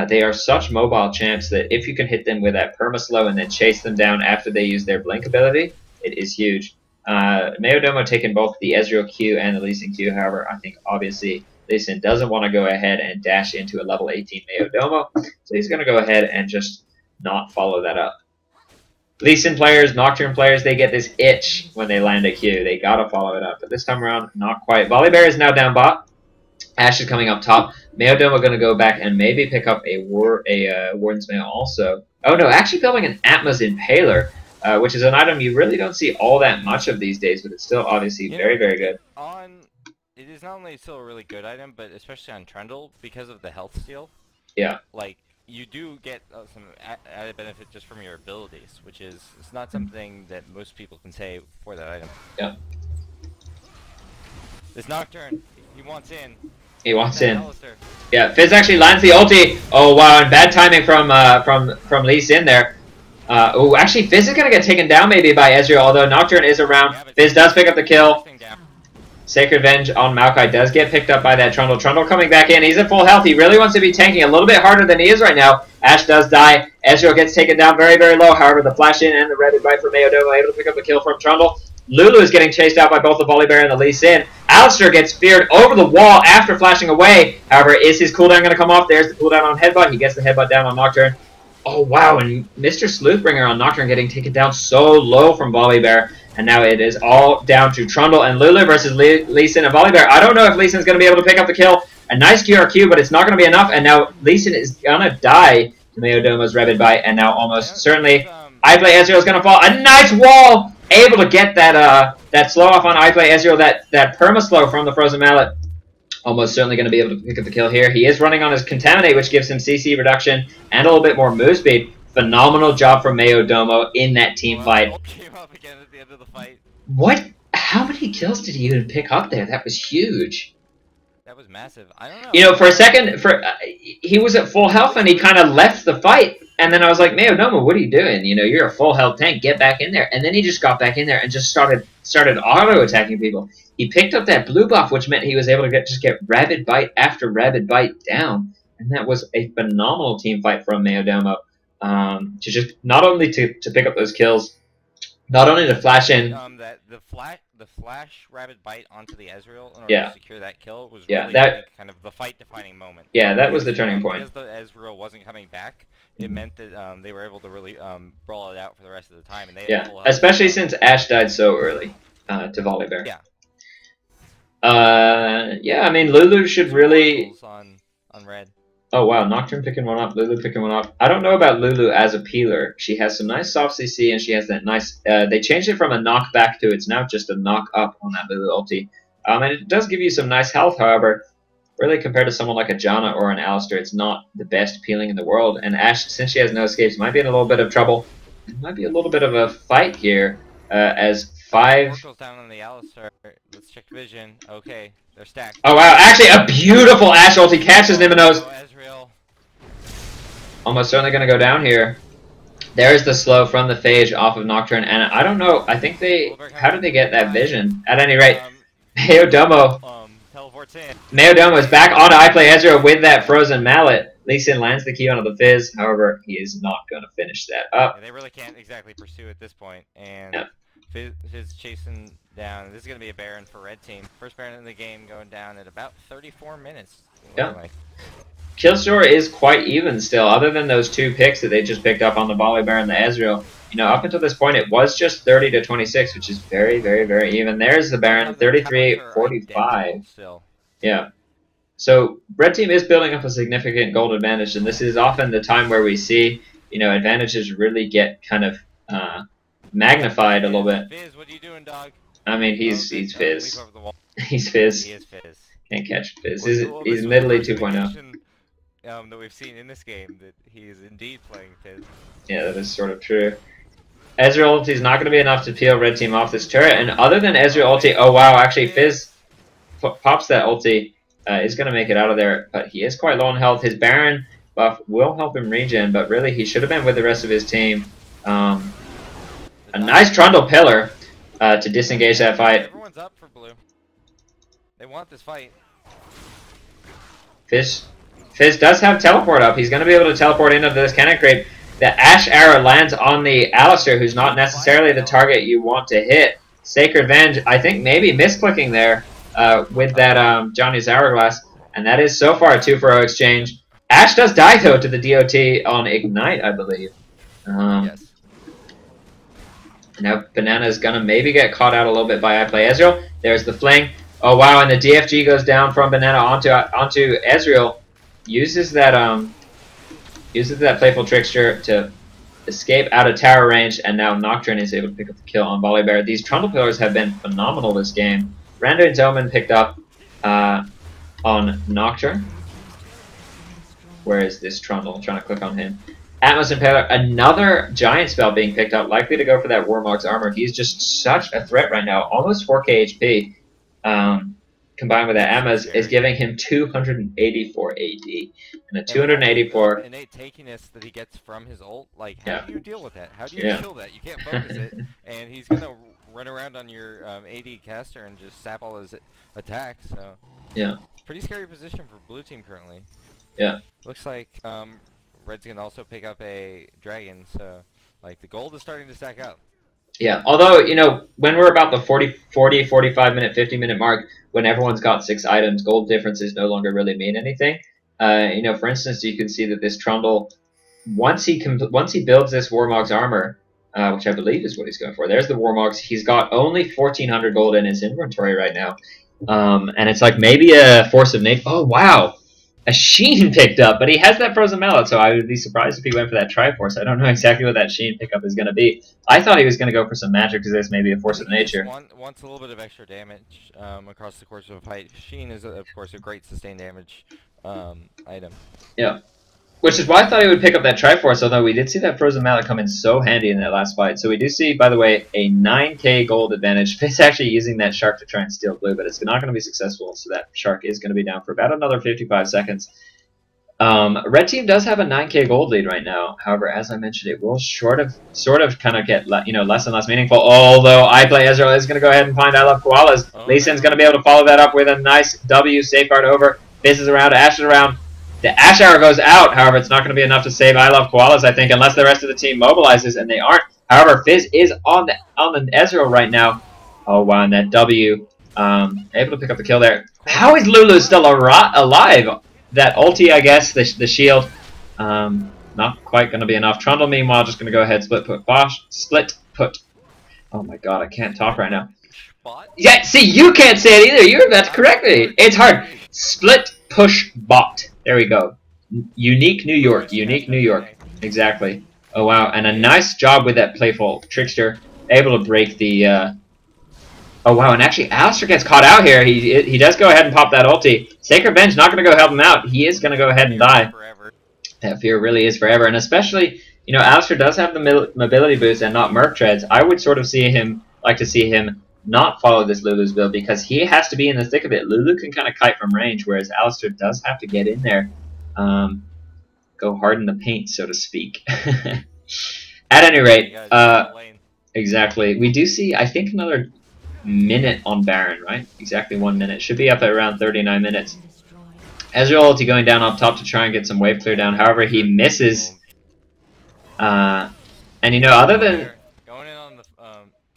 They are such mobile champs that if you can hit them with that perma-slow and then chase them down after they use their blink ability, it is huge. Mayodomo taking both the Ezreal Q and the Lee Sin Q, however, I think obviously Lee Sin doesn't want to go ahead and dash into a level 18 Mayodomo, so he's going to go ahead and just not follow that up. Lee Sin players, Nocturne players, they get this itch when they land a Q. They gotta follow it up, but this time around, not quite. Volibear is now down bot. Ash is coming up top. Mayodomo going to go back and maybe pick up a Warden's Mail also. Oh no, actually building an Atma's Impaler, which is an item you really don't see all that much of these days, but it's still obviously very, very good. It is not only still a really good item, but especially on Trundle, because of the health steal. Yeah. Like, you do get some added benefit just from your abilities, which is it's not something that most people can say for that item. Yeah. This Nocturne, he wants in. He wants in. Alistair. Yeah, Fizz actually lands the ulti. Oh wow, and bad timing from Lee Sin there. Oh, actually Fizz is gonna get taken down maybe by Ezreal, although Nocturne is around. Yeah, Fizz does pick up the kill. Sacred Revenge on Maokai does get picked up by that Trundle. Trundle coming back in. He's at full health. He really wants to be tanking a little bit harder than he is right now. Ash does die. Ezreal gets taken down very, very low. However, the flash in and the red bite from Mayodomo able to pick up the kill from Trundle. Lulu is getting chased out by both the Volibear and the Lee Sin. Alistair gets feared over the wall after flashing away. However, is his cooldown going to come off? There's the cooldown on Headbutt. He gets the Headbutt down on Nocturne. Oh, wow, and Mr. Sleuthbringer on Nocturne getting taken down so low from Volibear. And now it is all down to Trundle and Lulu versus Lee Sin and Volibear. I don't know if Lee Sin is going to be able to pick up the kill. A nice QRQ, but it's not going to be enough. And now Lee Sin is going to die to Mayodomo's Rabid Bite. And now almost certainly iPlay Ezreal is going to fall. A nice wall! Able to get that that slow off on iPlay Ezreal, that perma-slow from the Frozen Mallet. Almost certainly going to be able to pick up the kill here. He is running on his Contaminate, which gives him CC reduction and a little bit more move speed. Phenomenal job from Mayodomo in that team fight. Came up again at the end of the fight. What? How many kills did he even pick up there? That was huge. That was massive. I don't know. You know, for a second, he was at full health and he kind of left the fight. And then I was like, Mayodomo, what are you doing? You know, you're a full health tank. Get back in there. And then he just got back in there and just started auto-attacking people. He picked up that blue buff, which meant he was able to just get Rabid Bite after Rabid Bite down. And that was a phenomenal team fight from Mayodomo. To just not only to pick up those kills, not only to flash in. The flash Rabid Bite onto the Ezreal in order to secure that kill was really kind of the fight-defining moment. Yeah, that was the turning point. Because the Ezreal wasn't coming back, it meant that they were able to really brawl it out for the rest of the time. And they had full health. Especially since Ash died so early to Volibear. Yeah. Yeah, I mean Lulu should really. On red. Oh wow, Nocturne picking one up, Lulu picking one up. I don't know about Lulu as a peeler. She has some nice soft CC and she has that nice... they changed it from a knockback to it's now just a knock up on that Lulu ulti. And it does give you some nice health, however, really compared to someone like a Janna or an Alistar, it's not the best peeling in the world. And Ashe, since she has no escapes, might be in a little bit of trouble. It might be a little bit of a fight here, as 5... Oracle's down on the Alistar. Let's check vision. Okay, they're stacked. Oh wow, actually a beautiful Ashe ulti catches Niminos. Oh, Ezreal. Almost certainly going to go down here. There's the slow from the Phage off of Nocturne, and I don't know, I think they... How did they get that vision? At any rate, Mayodomo... Teleports in. Mayodomo is back onto iPlay Ezreal with that frozen mallet. Lee Sin lands the key onto the Fizz, however, he is not going to finish that up. Yeah, they really can't exactly pursue at this point, and Yeah. Fizz chasing down. This is going to be a Baron for red team. First Baron in the game going down at about 34 minutes. Yeah. Like. Kill score is quite even still, other than those 2 picks that they just picked up on the Volley Baron and the Ezreal. You know, up until this point, it was just 30 to 26, which is very, very, very even. There's the Baron, 33-45. Yeah. So, red team is building up a significant gold advantage, and this is often the time where we see, you know, advantages really get kind of magnified a little bit. Fizz, what are you doing, dog? I mean, he's Fizz. He's Fizz. He is Fizz. Can't catch Fizz. Well, He's this was middly the first 2.0. indication, that we've seen in this game that he is indeed playing Fizz. Yeah, that is sort of true. Ezreal ulti is not going to be enough to peel red team off this turret, and other than Ezreal ulti, oh wow, actually Fizz pops that ulti, is going to make it out of there, but he is quite low on health. His Baron buff will help him regen, but really he should have been with the rest of his team. A nice Trundle Pillar to disengage that fight. Everyone's up for blue. They want this fight. Fizz does have teleport up. He's going to be able to teleport into this cannon creep. The Ashe arrow lands on the Alistar, who's not necessarily the target you want to hit. Sacred Venge, I think maybe misclicking there with that Johnny's Hourglass. And that is so far a 2-for-0 exchange. Ashe does die, though, to the DOT on Ignite, I believe. Yes. Now Banana is going to maybe get caught out a little bit by iPlay Ezreal. There's the fling. Oh, wow, and the DFG goes down from Banana onto Ezreal. Uses that Playful Trickster to escape out of tower range, and now Nocturne is able to pick up the kill on Volibear. These Trundle Pillars have been phenomenal this game. Randuin's Omen picked up on Nocturne. Where is this Trundle? I'm trying to click on him. Atmos Impaler, another giant spell being picked up, likely to go for that Warmog's Armor. He's just such a threat right now, almost 4k HP. Combined with that Atmos is giving him 284 AD. And a 284... innate tankiness that he gets from his ult, like, how do you deal with that? How do you kill that? You can't focus it, and he's going to run around on your AD caster and just sap all his attacks, so... Yeah. Pretty scary position for blue team currently. Yeah. Looks like red's going to also pick up a dragon, so, like, the gold is starting to stack up. Yeah, although, you know, when we're about the 40, 45 minute, 50 minute mark, when everyone's got 6 items, gold differences no longer really mean anything. You know, for instance, you can see that this Trundle, once he builds this Warmog's Armor, which I believe is what he's going for, there's the Warmog's, he's got only 1,400 gold in his inventory right now. And it's like maybe a Force of Nature. Oh, wow! A Sheen picked up, but he has that Frozen Mallet, so I would be surprised if he went for that Triforce. I don't know exactly what that Sheen pickup is going to be. I thought he was going to go for some magic because there's maybe a Force of Nature. Wants a little bit of extra damage across the course of a fight. Sheen is, of course, a great sustained damage item. Yeah. Which is why I thought he would pick up that Triforce, although we did see that Frozen Mallet come in so handy in that last fight. So we do see, by the way, a 9k gold advantage. Fizz actually using that Shark to try and steal blue, but it's not going to be successful, so that Shark is going to be down for about another 55 seconds. Red team does have a 9k gold lead right now. However, as I mentioned, it will sort of kind of get less and less meaningful. Although iPlay Ezreal is going to go ahead and find I Love Koalas. Lee Sin's going to be able to follow that up with a nice W, safeguard over. Fizz is around, Ashe is around. The Ashe Hour goes out, however, it's not going to be enough to save I Love Koalas, I think, unless the rest of the team mobilizes, and they aren't. However, Fizz is on the Ezreal right now. Oh, wow, and that W, able to pick up the kill there. How is Lulu still alive? That ulti, I guess, the shield, not quite going to be enough. Trundle, meanwhile, just going to go ahead, split put. Oh my god, I can't talk right now. Yeah, see, you can't say it either. You're about to correct me. It's hard. Split push bot. There we go. Unique New York. Switch to Unique New matchup York. DNA. Exactly. Oh wow, and a nice job with that playful trickster, able to break the. Oh wow, and actually Alistair gets caught out here. He does go ahead and pop that ulti. Sacred Venge not going to go help him out. He is going to go ahead and Fear is die. forever. That fear really is forever, and especially Alistair does have the mobility boost and not Merc Treads. I would sort of like to see him not follow this Lulu's build because he has to be in the thick of it. Lulu can kind of kite from range, whereas Alistair does have to get in there, go hard in the paint, so to speak. At any rate, exactly. We do see, I think, another minute on Baron, right? Exactly 1 minute. Should be up at around 39 minutes. Ezreal ulti going down up top to try and get some wave clear down. However, he misses. And other than going in on the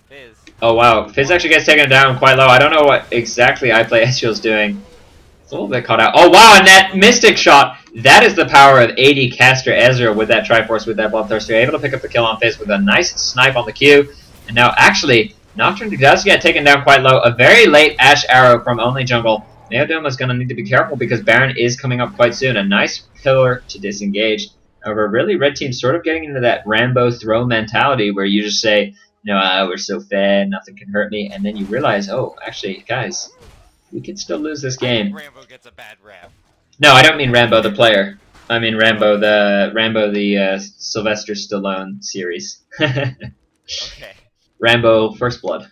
Fizz. oh wow, Fizz actually gets taken down quite low. I don't know what exactly I play Ezreal's doing. It's a little bit caught out. Oh wow, and that Mystic shot! That is the power of AD caster Ezreal with that Triforce, with that Bloodthirster. Able to pick up the kill on Fizz with a nice snipe on the Q. And now actually, Nocturne does get taken down quite low. A very late Ash Arrow from Only Jungle. Neodoma is going to need to be careful because Baron is coming up quite soon. A nice pillar to disengage. However, really, Red Team's sort of getting into that Rambo throw mentality where you just say, we're so fed, nothing can hurt me. And then you realize, oh, actually, guys, we can still lose this game. I think Rambo gets a bad rap. No, I don't mean Rambo the player. I mean Rambo the Sylvester Stallone series. Okay. Rambo First Blood.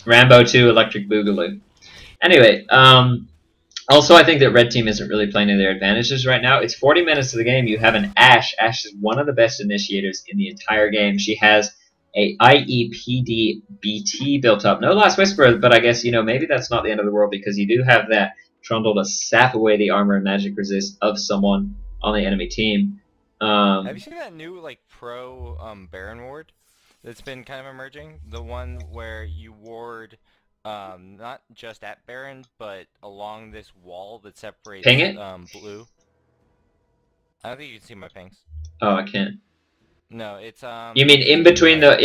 Rambo 2 Electric Boogaloo. Anyway, also I think that Red Team isn't really playing to their advantages right now. It's 40 minutes of the game. You have an Ashe. Ashe is one of the best initiators in the entire game. She has a IEPD BT built up. No Last Whisper, but I guess, maybe that's not the end of the world because you do have that Trundle to sap away the armor and magic resist of someone on the enemy team. Have you seen that new pro Baron ward that's been kind of emerging? The one where you ward not just at Baron, but along this wall that separates Ping it? blue. I don't think you can see my pings. Oh, I can't. No, it's You mean in between the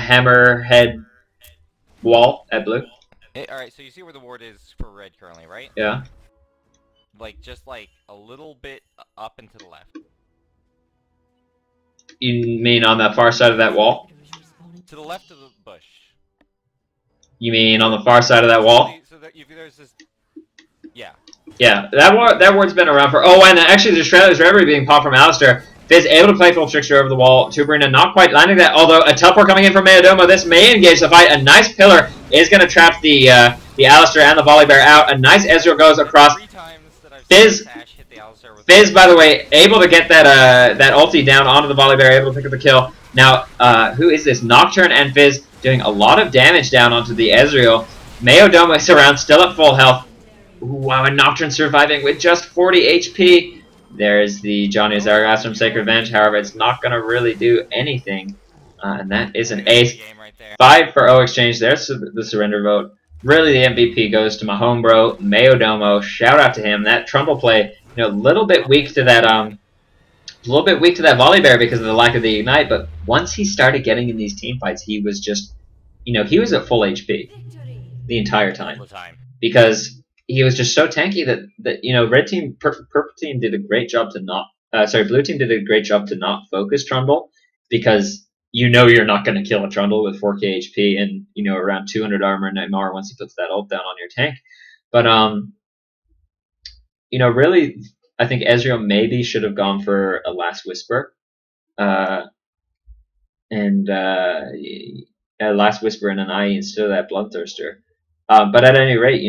hammerhead wall at blue? Alright, so you see where the ward is for red currently, right? Yeah. Just a little bit up and to the left. You mean on the far side of that wall? To the left of the bush. You mean on the far side of that wall? So there's this... Yeah. Yeah, that ward's been around for... Oh, and actually there's Shredder's Reverie being popped from Alistair. Fizz able to play full trickster over the wall. Tuberina not quite landing that, although a teleport coming in from Meodomo. This may engage the fight. A nice pillar is going to trap the Alistair and the Volibear out. A nice Ezreal goes across. Fizz, by the way, able to get that ulti down onto the Volibear, able to pick up the kill. Now, who is this? Nocturne and Fizz doing a lot of damage down onto the Ezreal. Meodomo is around, still at full health. Ooh, wow, and Nocturne surviving with just 40 HP. There's the Johnny Zargas from Sacred Venge. However, it's not going to really do anything. And that is an ace. 5 for O Exchange. There's the surrender vote. Really, the MVP goes to my home bro, Meodomo. Shout out to him. That Trundle play, a little bit weak to that Volibear because of the lack of the ignite. But once he started getting in these team fights, he was just, he was at full HP the entire time because he was just so tanky that Red Team, Purple Team did a great job to not, Blue Team did a great job to not focus Trundle because you're not going to kill a Trundle with 4k HP and around 200 armor and Nightmare once he puts that ult down on your tank. But really, I think Ezreal maybe should have gone for a Last Whisper, and a Last Whisper and an IE instead of that Bloodthirster. But at any rate,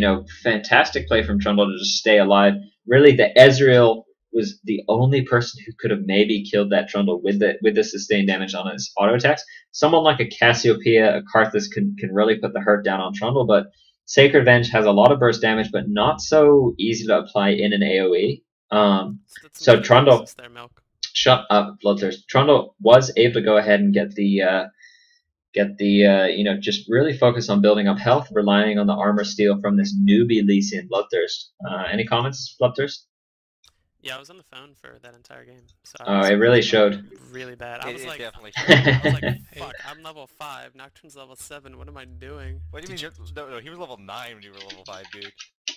fantastic play from Trundle to just stay alive. Really, the Ezreal was the only person who could have maybe killed that Trundle with the sustained damage on his auto attacks. Someone like a Cassiopeia, a Karthus can really put the hurt down on Trundle, but Sacred Venge has a lot of burst damage, but not so easy to apply in an AoE. So Trundle, shut up, Bloodthirst. Trundle was able to go ahead and get the just really focus on building up health, relying on the armor steal from this newbie Lee Sin Bloodthirst. Any comments, Bloodthirst? Yeah, I was on the phone for that entire game. So it really showed. Really bad. I was like, definitely fuck, I'm level 5, Nocturne's level 7, what am I doing? What do you mean? No, he was level 9 when you were level 5, dude.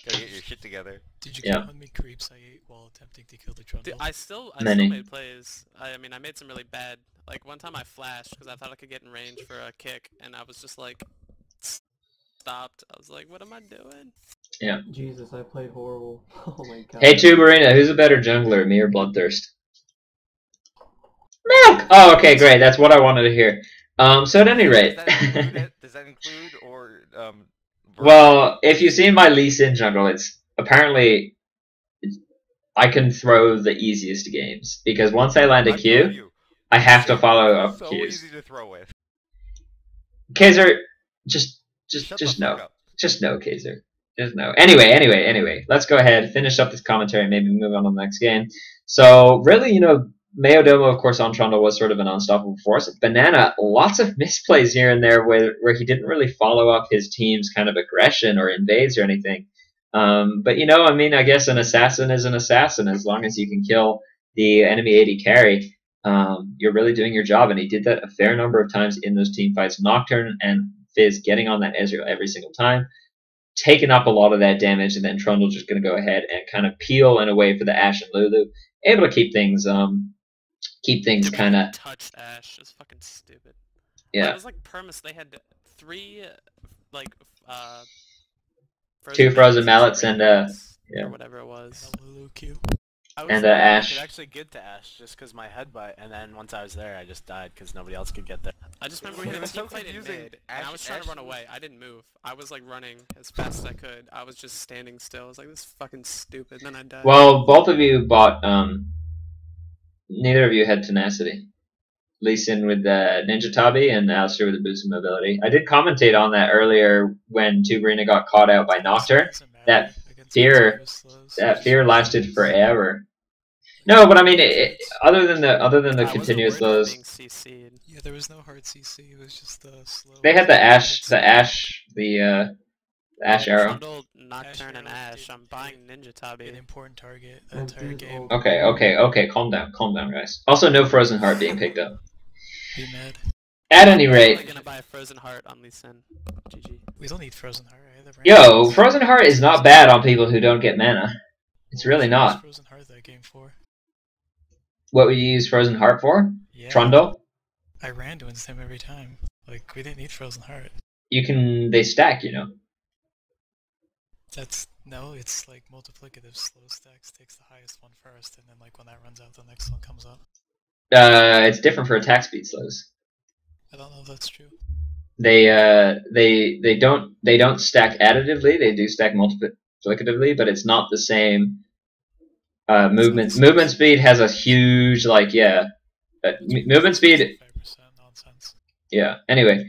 Gotta get your shit together. Did you Yeah. count how many creeps I ate while attempting to kill the Trundle? Dude, I still Many. made plays. I mean, I made some really bad. Like one time I flashed because I thought I could get in range for a kick, and I was just like stopped. I was like, what am I doing? Yeah. Jesus, I played horrible. Oh my god. Hey, Tuberina, who's a better jungler, me or Bloodthirst? Milk! Oh, okay, great. That's what I wanted to hear. So at any rate. Does that include or Well, if you've seen my Lee Sin jungle, it's apparently I can throw the easiest games because once I land a Q, I have to follow up so Qs. easy to throw with. Kaiser, just Shut the no, fuck up. just no, Kaiser, just no. Anyway, let's go ahead, finish up this commentary, and maybe move on to the next game. So really, Mayodomo, of course, on Trundle was sort of an unstoppable force. Banana, lots of misplays here and there where he didn't really follow up his team's kind of aggression or invades or anything. But I guess an assassin is an assassin as long as you can kill the enemy AD carry. You're really doing your job, and he did that a fair number of times in those team fights. Nocturne and Fizz getting on that Ezreal every single time, taking up a lot of that damage, and then Trundle just going to go ahead and kind of peel in a way for the Ashe and Lulu, able to keep things kind of touched Ashe. It's fucking stupid. yeah. It was like permis. They had 3 2 frozen mallets and yeah. or whatever it was. Lulu Q. And Ashe. I could actually get to Ashe just because my headbutt, and then once I was there, I just died because nobody else could get there. I just remember It we had a was so team fight in confusing. mid, and I was trying to run away. I didn't move. I was like running as fast as I could. I was just standing still. I was like, this is fucking stupid. And then I died. Well, both of you bought. Neither of you had tenacity. Lee Sin with the Ninja Tabi and Alistair with the boost of mobility. I did commentate on that earlier when Tuberina got caught out by Nocturne. That fear lasted forever. No, but I mean, other than the continuous slows, Yeah, there was no hard CC. It was just the slow. they had the Ashe arrow. Trundle, Nocturne, and Ashe. I'm buying Ninja An Tabi. important target the entire game. Okay, calm down, guys. Also, no Frozen Heart being picked up. Be mad. At any I'm rate, gonna buy a Frozen Heart on Lee Sin. GG. We don't need Frozen Heart, right? yo, Frozen Heart is not bad on people who don't get mana. It's really not. Frozen Heart that game for? What would you use Frozen Heart for? Yeah. Trundle? I randoms him every time. Like, we didn't need Frozen Heart. They stack, No, it's like multiplicative slow stacks takes the highest one first, and then like when that runs out, the next one comes up. It's different for attack speed slows. I don't know if that's true. They don't stack additively. They do stack multiplicatively, but it's not the same. Movement speed has a huge movement speed. 5% nonsense. Yeah. Anyway,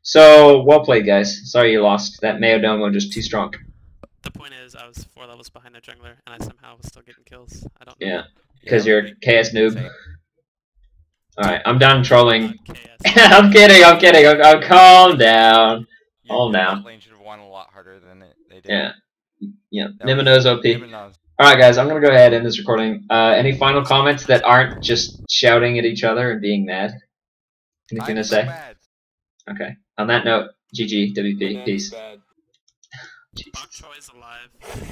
so well played, guys. Sorry you lost. That Mayodomo just too strong. The point is, I was 4 levels behind a jungler, and I somehow was still getting kills. I don't know. Yeah, because you're a KS noob. Alright, I'm done trolling. I'm kidding. Calm down. Calm down. Lane should have won a lot harder than they did. Yeah. Nimino's OP. Alright, guys, I'm gonna go ahead and end this recording. Any final comments that aren't just shouting at each other and being mad? Anything to say? Okay. On that note, GG, WP, peace. Bok Choy is alive.